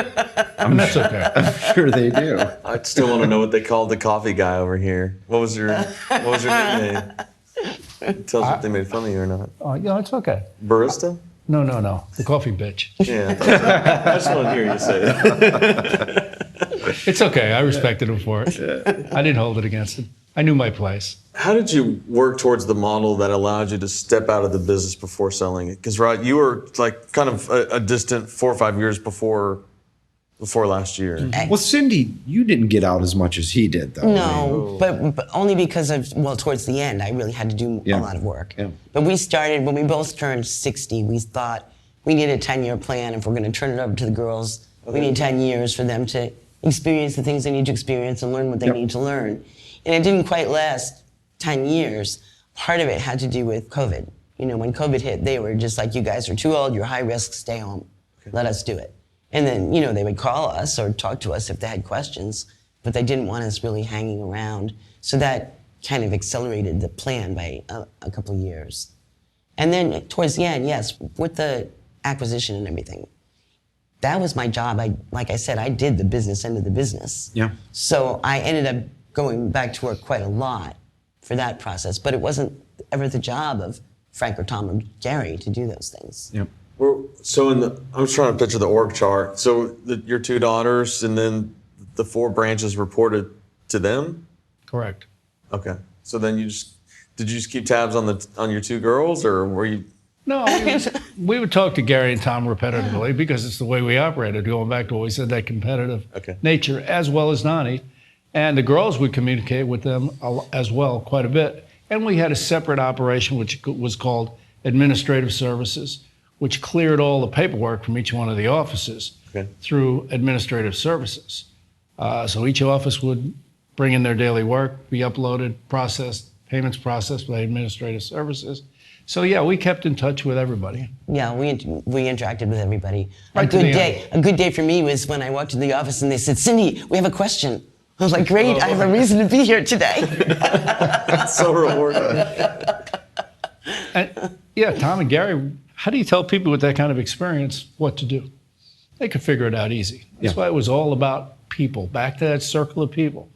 And that's okay. I'm sure they do. I still want to know what they called the coffee guy over here. What was your nickname? Tell us if they made fun of you or not. Yeah, it's okay. Barista? No. The coffee bitch. Yeah. I just want to hear you say that. It's okay. I respected him for it. I didn't hold it against him. I knew my place. How did you work towards the model that allowed you to step out of the business before selling it? Because, right, you were like kind of a distant 4 or 5 years before last year. Well, Cindy, you didn't get out as much as he did, though. No, but only because of, well, towards the end, I really had to do a lot of work. Yeah. But we started, when we both turned 60, we thought we need a 10-year plan. If we're going to turn it over to the girls, we need 10 years for them to experience the things they need to experience and learn what they need to learn. And it didn't quite last 10 years. Part of it had to do with COVID. You know, when COVID hit, they were just like, you guys are too old, you're high risk, stay home. Let us do it. And then, you know, they would call us or talk to us if they had questions, but they didn't want us really hanging around. So that kind of accelerated the plan by a couple of years. And then towards the end, yes, with the acquisition and everything, that was my job. Like I said, I did the business end of the business. Yeah. So I ended up going back to work quite a lot for that process, but it wasn't ever the job of Frank or Tom or Gary to do those things. Yep. So I'm just trying to picture the org chart. So your 2 daughters and then the 4 branches reported to them? Correct. Okay. So then did you just keep tabs on your 2 girls, or were you? No, we would talk to Gary and Tom repetitively because it's the way we operated, going back to what we said, that competitive nature, as well as Donnie. And the girls would communicate with them as well quite a bit. And we had a separate operation which was called Administrative Services, which cleared all the paperwork from each one of the offices through Administrative Services. So each office would bring in their daily work, be uploaded, processed, payments processed by Administrative Services. So yeah, we kept in touch with everybody. Yeah, we interacted with everybody. Right to the end. A good day for me was when I walked into the office and they said, "Cindy, we have a question." I was like, "Great, I have a reason to be here today." That's so rewarding. Yeah, Tom and Gary, how do you tell people with that kind of experience what to do? They could figure it out easy. That's why it was all about people, back to that circle of people.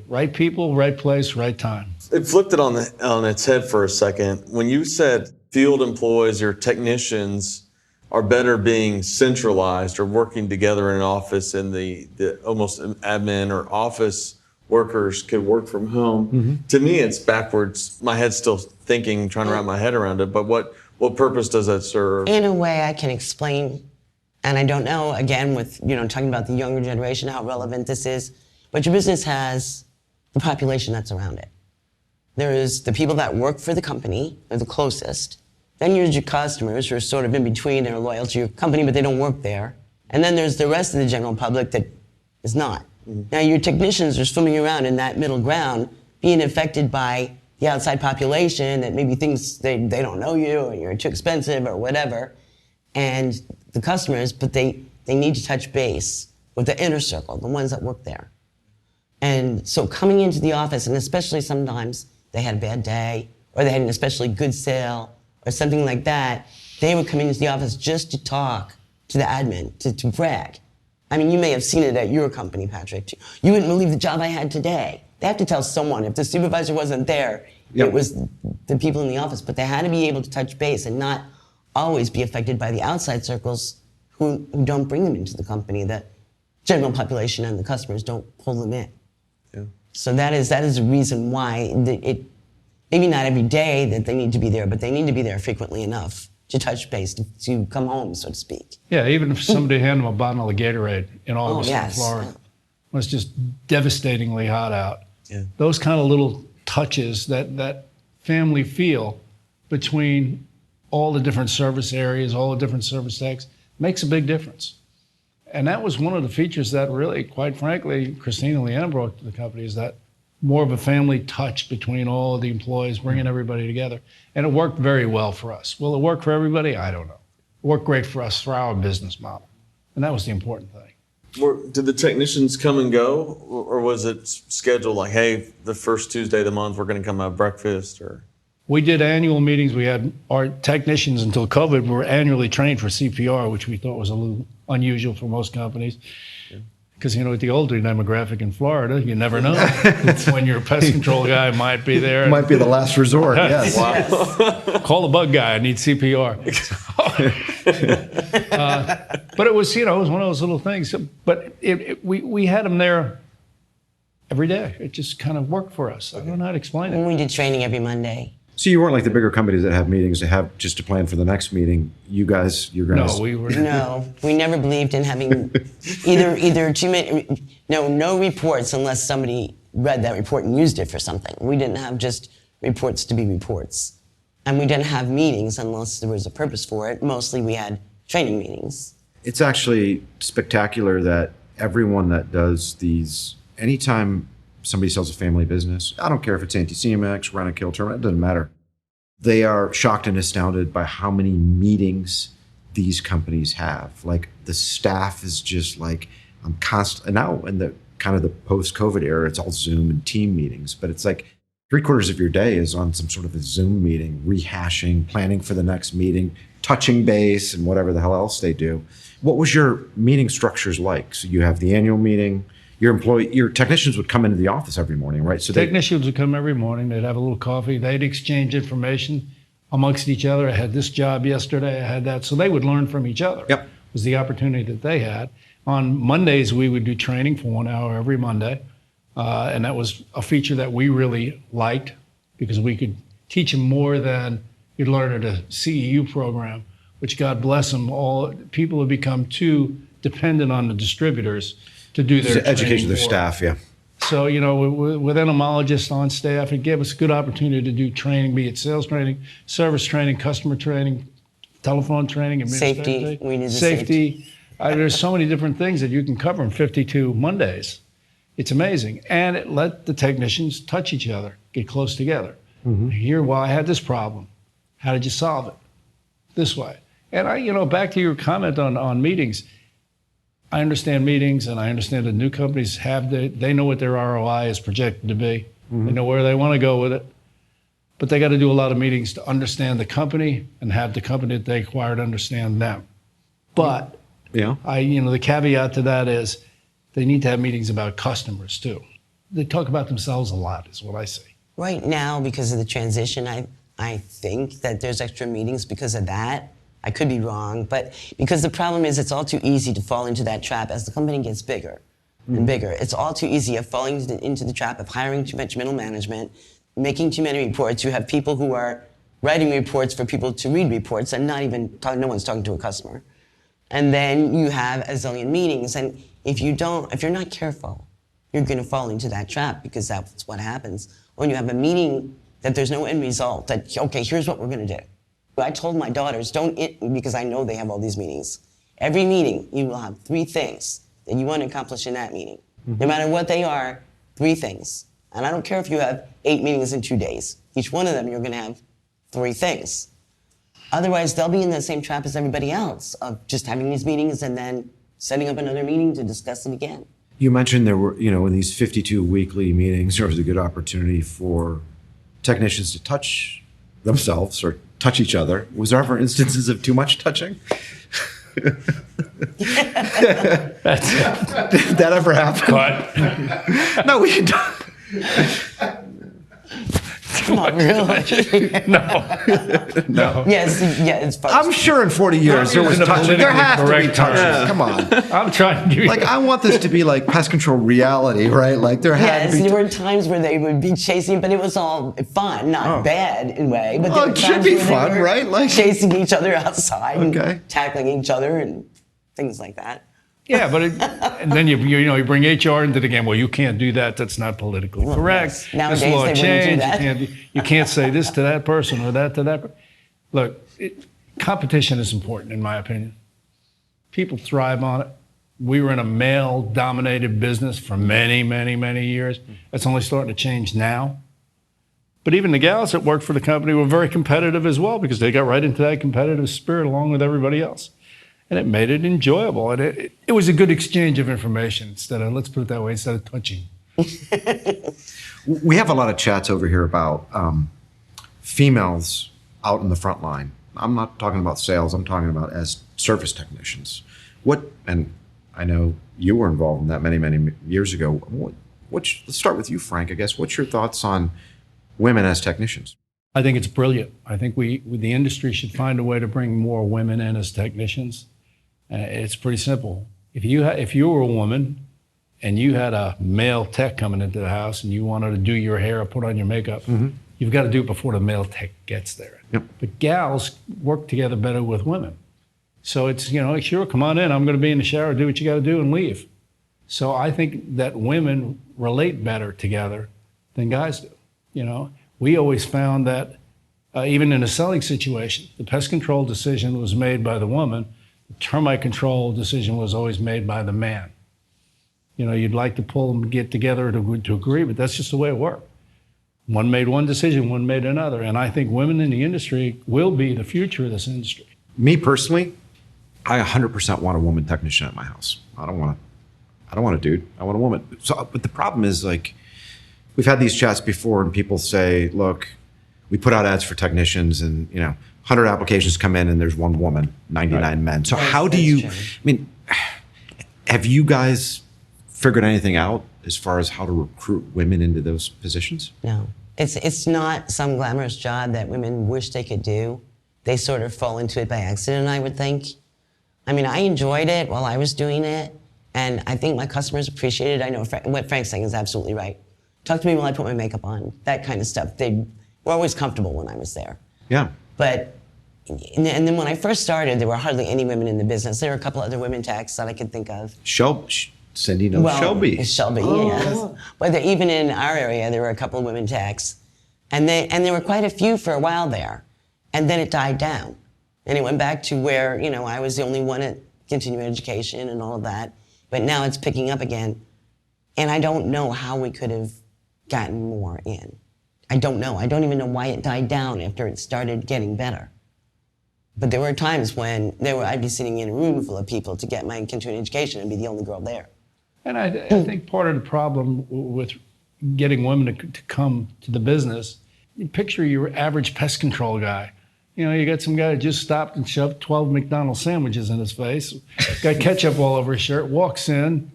Right people, right place, right time. It flipped it on its head for a second. When you said field employees or technicians are better being centralized or working together in an office, and the almost admin or office workers could work from home. To me, it's backwards. My head's still thinking, trying to wrap my head around it. But what purpose does that serve? In a way, I can explain, and I don't know, again, with talking about the younger generation, how relevant this is, but your business has the population that's around it. There is the people that work for the company, they're the closest. Then there's your customers who are sort of in between, they're loyal to your company, but they don't work there. And then there's the rest of the general public that is not. Now your technicians are swimming around in that middle ground, being affected by the outside population that maybe thinks they don't know you, or you're too expensive, or whatever. And the customers, but they need to touch base with the inner circle, the ones that work there. And so coming into the office, and especially sometimes they had a bad day, or they had an especially good sale, or something like that, they would come into the office just to talk to the admin, to brag. I mean, you may have seen it at your company, Patrick. You wouldn't believe the job I had today. They have to tell someone. If the supervisor wasn't there, it was the people in the office. But they had to be able to touch base and not always be affected by the outside circles who don't bring them into the company. The general population and the customers don't pull them in. So that is a reason why maybe not every day that they need to be there, but they need to be there frequently enough to touch base, to come home, so to speak. Yeah, even if somebody handed them a bottle of Gatorade in August in Florida, when it's just devastatingly hot out. Those kind of little touches, that family feel between all the different service areas, all the different service techs, makes a big difference. And that was one of the features that really, quite frankly, Kristine and Leanne brought to the company, is that more of a family touch between all of the employees, bringing everybody together. And it worked very well for us. Will it work for everybody? I don't know. It worked great for us, for our business model. And that was the important thing. Did the technicians come and go, or was it scheduled like, hey, the first Tuesday of the month, we're going to come have breakfast? Or we did annual meetings. We had our technicians until COVID were annually trained for CPR, which we thought was a little unusual for most companies. Because, with the older demographic in Florida, you never know. When your pest control guy might be there. It might be the last resort, yes. Wow. Call the bug guy, I need CPR. But it was, it was one of those little things. But we had them there every day. It just kind of worked for us. I don't know how to explain it. And we did training every Monday. So you weren't like the bigger companies that have meetings to have just to plan for the next meeting. You're guys. No, we were. No, we never believed in having either too many. No reports unless somebody read that report and used it for something. We didn't have just reports to be reports, and we didn't have meetings unless there was a purpose for it. Mostly, we had training meetings. It's actually spectacular that everyone that does these, anytime somebody sells a family business, I don't care if it's Anticimex, Rent-A-Kill, Terminate, it doesn't matter. They are shocked and astounded by how many meetings these companies have. Like the staff is just like, I'm constant. And now in the kind of the post-COVID era, it's all Zoom and team meetings, but it's like 3/4 of your day is on some sort of a Zoom meeting, rehashing, planning for the next meeting, touching base, and whatever the hell else they do. What was your meeting structures like? So you have the annual meeting. Your technicians would come into the office every morning, right? So technicians would come every morning. They'd have a little coffee. They'd exchange information amongst each other. I had this job yesterday. I had that. So they would learn from each other. Yep. Was the opportunity that they had. On Mondays, we would do training for 1 hour every Monday. And that was a feature that we really liked because we could teach them more than you'd learn at a CEU program, which, God bless them, all people have become too dependent on the distributors to do their education of their staff, yeah. So, with entomologists on staff, it gave us a good opportunity to do training, be it sales training, service training, customer training, telephone training, safety. We need safety. There's so many different things that you can cover in 52 Mondays. It's amazing. And it let the technicians touch each other, get close together. Here, well, I had this problem. How did you solve it? This way. And back to your comment on meetings, I understand meetings, and I understand that new companies they know what their ROI is projected to be. They know where they want to go with it. but they got to do a lot of meetings to understand the company and have the company that they acquired understand them. But Yeah. the caveat to that is they need to have meetings about customers too. They talk about themselves a lot, is what I say. Right now, because of the transition, I think that there's extra meetings because of that. I could be wrong, but because the problem is it's all too easy to fall into that trap as the company gets bigger and bigger. It's all too easy of falling into the trap of hiring too much middle management, making too many reports. You have people who are writing reports for people to read reports and no one's talking to a customer. And then you have a zillion meetings. And if you're not careful, you're going to fall into that trap because that's what happens. When you have a meeting that there's no end result, that, okay, here's what we're going to do. I told my daughters, because I know they have all these meetings. Every meeting, you will have 3 things that you want to accomplish in that meeting. No matter what they are, 3 things. And I don't care if you have 8 meetings in 2 days. Each one of them, you're going to have 3 things. Otherwise, they'll be in the same trap as everybody else of just having these meetings and then setting up another meeting to discuss it again. You mentioned there were, in these 52 weekly meetings, there was a good opportunity for technicians to touch themselves or touch each other. Was there ever instances of too much touching? Did that ever happen? But No, we can. Come on, really? no. Yes, yeah, it's fun. I'm sure in 40 years there was using a touching. There has to be politically correct touching. term. Come on. I'm trying to give you. Like, I want this to be like pest control reality, right? Like, there had Yes, to be. there were times where they would be chasing, but it was all fun, not bad in a way. But there Oh, were it should times be where they fun, were right? Like- chasing each other outside Okay. and tackling each other and things like that. Yeah, but and then you bring HR into the game. Well, you can't do that. That's not politically correct. yes. Nowadays, This law they wouldn't do changed. that. You can't say this to that person or that to that. Look, competition is important, in my opinion. People thrive on it. We were in a male-dominated business for many, many, many years. It's only starting to change now. But even the gals that worked for the company were very competitive as well because they got right into that competitive spirit along with everybody else. And it made it enjoyable. And it was a good exchange of information let's put it that way, instead of touching. We have a lot of chats over here about females out in the front line. I'm not talking about sales. I'm talking about as service technicians. And I know you were involved in that many, many years ago. Let's start with you, Frank, I guess. What's your thoughts on women as technicians? I think it's brilliant. I think the industry should find a way to bring more women in as technicians. It's pretty simple. If you were a woman and you had a male tech coming into the house and you wanted to do your hair or put on your makeup, you've got to do it before the male tech gets there. Yep. But gals work together better with women. So it's, sure, come on in. I'm going to be in the shower, do what you got to do and leave. So I think that women relate better together than guys do. We always found that even in a selling situation, the pest control decision was made by the woman. The termite control decision was always made by the man. You'd like to pull them, get together to agree, but that's just the way it worked. One made one decision, one made another. And I think women in the industry will be the future of this industry. Me personally, I 100% want a woman technician at my house. I don't want a dude. I want a woman. So, but the problem is, like, we've had these chats before and people say, look, we put out ads for technicians and, 100 applications come in and there's one woman, 99 men. So how do you, have you guys figured anything out as far as how to recruit women into those positions? No. It's not some glamorous job that women wish they could do. They sort of fall into it by accident, I would think. I enjoyed it while I was doing it, and I think my customers appreciated it. I know what Frank's saying is absolutely right. Talk to me while I put my makeup on, that kind of stuff. They were always comfortable when I was there. Yeah. But, and then when I first started, there were hardly any women in the business. There were a couple other women techs that I could think of. Cindy knows Shelby. Shelby, yes. But even in our area, there were a couple of women techs. And there were quite a few for a while there. And then it died down. And it went back to where, I was the only one at continuing education and all of that. But now it's picking up again. And I don't know how we could have gotten more in. I don't know. I don't even know why it died down after it started getting better. But there were times when I'd be sitting in a room full of people to get my continuing education and be the only girl there. And I think part of the problem with getting women to come to the business You picture your average pest control guy. You got some guy that just stopped and shoved 12 McDonald's sandwiches in his face, got ketchup all over his shirt, walks in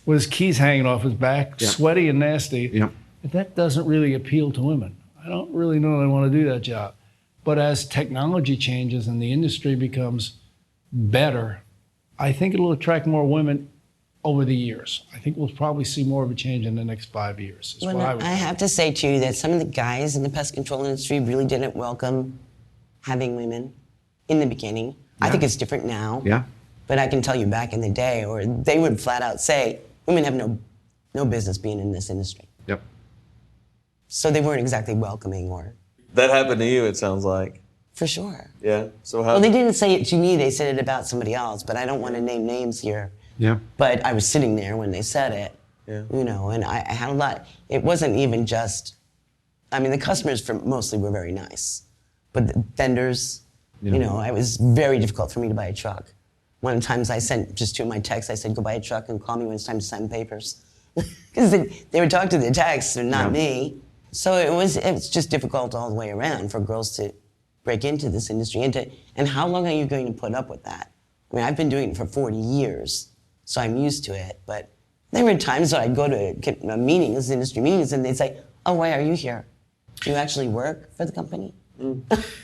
with his keys hanging off his back, sweaty and nasty. Yeah. That doesn't really appeal to women. I don't really know that I want to do that job. But as technology changes and the industry becomes better, I think it'll attract more women over the years. I think we'll probably see more of a change in the next 5 years. Is what I would I have to say, too, that some of the guys in the pest control industry really didn't welcome having women in the beginning. I think it's different now. Yeah. But I can tell you back in the day, or they would flat out say, women have no business being in this industry. Yep. So they weren't exactly welcoming, or... That happened to you, it sounds like. For sure. Yeah. So how? Well, they didn't say it to me, they said it about somebody else, but I don't want to name names here. Yeah. But I was sitting there when they said it, Yeah. and I had a lot. It wasn't even just, the customers mostly were very nice, but the vendors, it was very difficult for me to buy a truck. One of the times I sent just 2 of my texts, I said, go buy a truck and call me when it's time to sign papers. Because they would talk to the techs and not me. So it was just difficult all the way around for girls to break into this industry. And how long are you going to put up with that? I've been doing it for 40 years, so I'm used to it. But there were times that I'd go to meetings, industry meetings, and they'd say, oh, why are you here? Do you actually work for the company?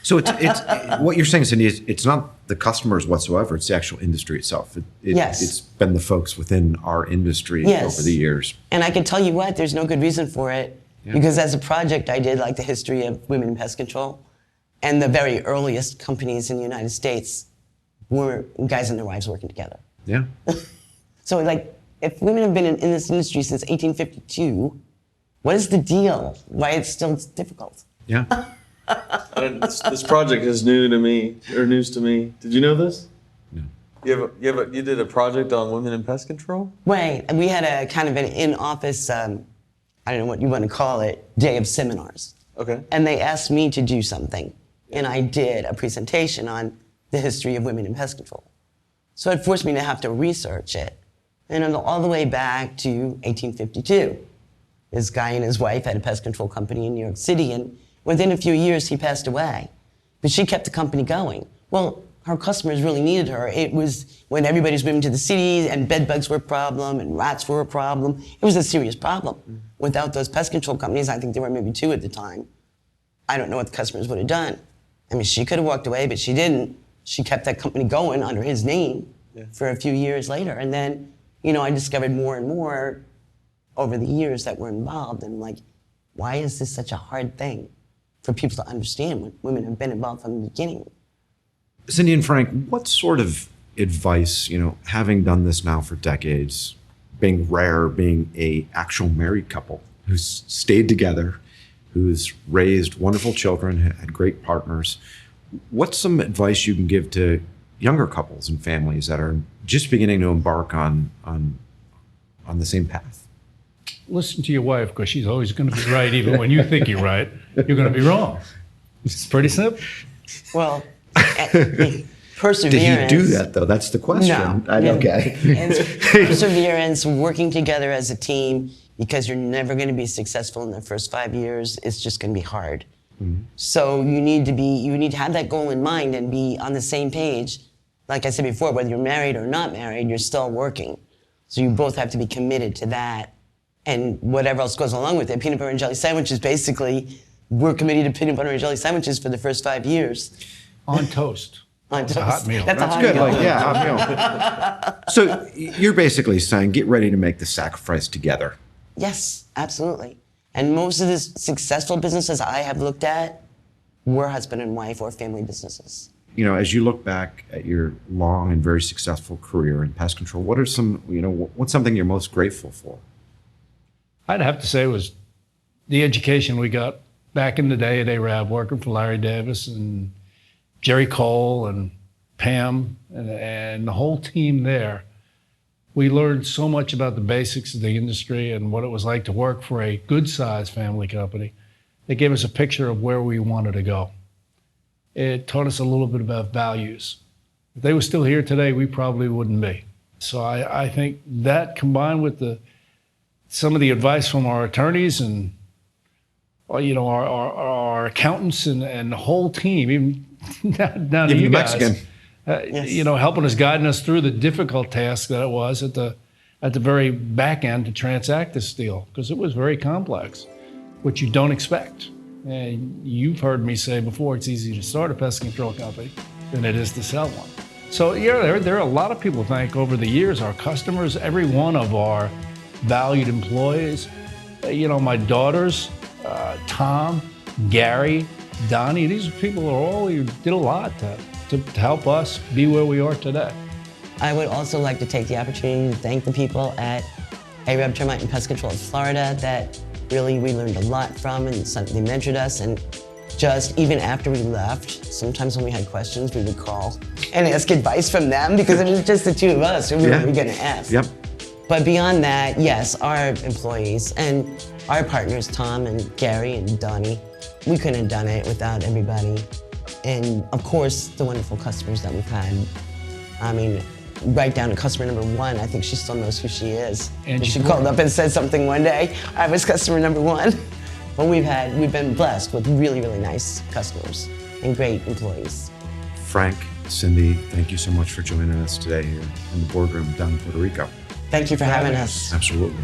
So it's what you're saying, Cindy, is it's not the customers whatsoever. It's the actual industry itself. Yes. It's been the folks within our industry over the years. And I can tell you what, there's no good reason for it. Yeah. Because as a project, I did like the history of women in pest control. And the very earliest companies in the United States were guys and their wives working together. Yeah. So if women have been in this industry since 1852, what is the deal? Why it's still difficult? Yeah. This project is news to me. Did you know this? No. You did a project on women in pest control? Right. And we had a kind of an in-office, I don't know what you want to call it, day of seminars. Okay. And they asked me to do something. And I did a presentation on the history of women in pest control. So it forced me to have to research it. And all the way back to 1852. This guy and his wife had a pest control company in New York City, and within a few years, he passed away. But she kept the company going. Well, her customers really needed her. It was when everybody was moving to the cities and bed bugs were a problem and rats were a problem. It was a serious problem. Mm-hmm. Without those pest control companies, I think there were maybe 2 at the time, I don't know what the customers would have done. She could have walked away, but she didn't. She kept that company going under his name for a few years later. And then, I discovered more and more over the years that were involved. And I'm like, why is this such a hard thing for people to understand when women have been involved from the beginning? Cindy and Frank, what sort of advice, having done this now for decades, being rare, being a actual married couple who's stayed together, who's raised wonderful children, had great partners, what's some advice you can give to younger couples and families that are just beginning to embark on the same path? Listen to your wife, because she's always going to be right. Even when you think you're right, you're going to be wrong. It's pretty simple. Well, perseverance. Did he do that, though? That's the question. No. Okay. Perseverance, working together as a team, because you're never going to be successful in the first 5 years. It's just going to be hard. Mm-hmm. So you need to have that goal in mind and be on the same page. Like I said before, whether you're married or not married, you're still working. So you both have to be committed to that. And whatever else goes along with it, peanut butter and jelly sandwiches, basically, we're committed to peanut butter and jelly sandwiches for the first 5 years. On toast. On toast. A hot meal. That's good. meal. Hot meal. So you're basically saying, get ready to make the sacrifice together. Yes, absolutely. And most of the successful businesses I have looked at were husband and wife or family businesses. As you look back at your long and very successful career in pest control, what are some, what's something you're most grateful for? I'd have to say it was the education we got back in the day at ARAB, working for Larry Davis and Jerry Cole and Pam and the whole team there. We learned so much about the basics of the industry and what it was like to work for a good-sized family company. They gave us a picture of where we wanted to go. It taught us a little bit about values. If they were still here today, we probably wouldn't be. So I think that, combined with some of the advice from our attorneys and our accountants and the whole team, even down to Even you the guys, Mexican. helping us, guiding us through the difficult task that it was at the very back end to transact this deal, because it was very complex, which you don't expect. And you've heard me say before, it's easier to start a pest control company than it is to sell one. So yeah, there are a lot of people to thank over the years, our customers, every one of our valued employees. My daughters, Tom, Gary, Donnie, these people are all, you did a lot to help us be where we are today. I would also like to take the opportunity to thank the people at Arab Termite and Pest Control of Florida that really we learned a lot from, and they mentored us. And just even after we left, sometimes when we had questions, we would call and ask advice from them, because it was just the two of us who we were going to ask. Yep. But beyond that, yes, our employees and our partners, Tom and Gary and Donnie, we couldn't have done it without everybody. And of course, the wonderful customers that we've had. I mean, right down to customer number one, I think she still knows who she is. And she called up and said something one day, I was customer number one. But we've been blessed with really, really nice customers and great employees. Frank, Cindy, thank you so much for joining us today here in the boardroom down in Puerto Rico. Thank you for having us. Absolutely.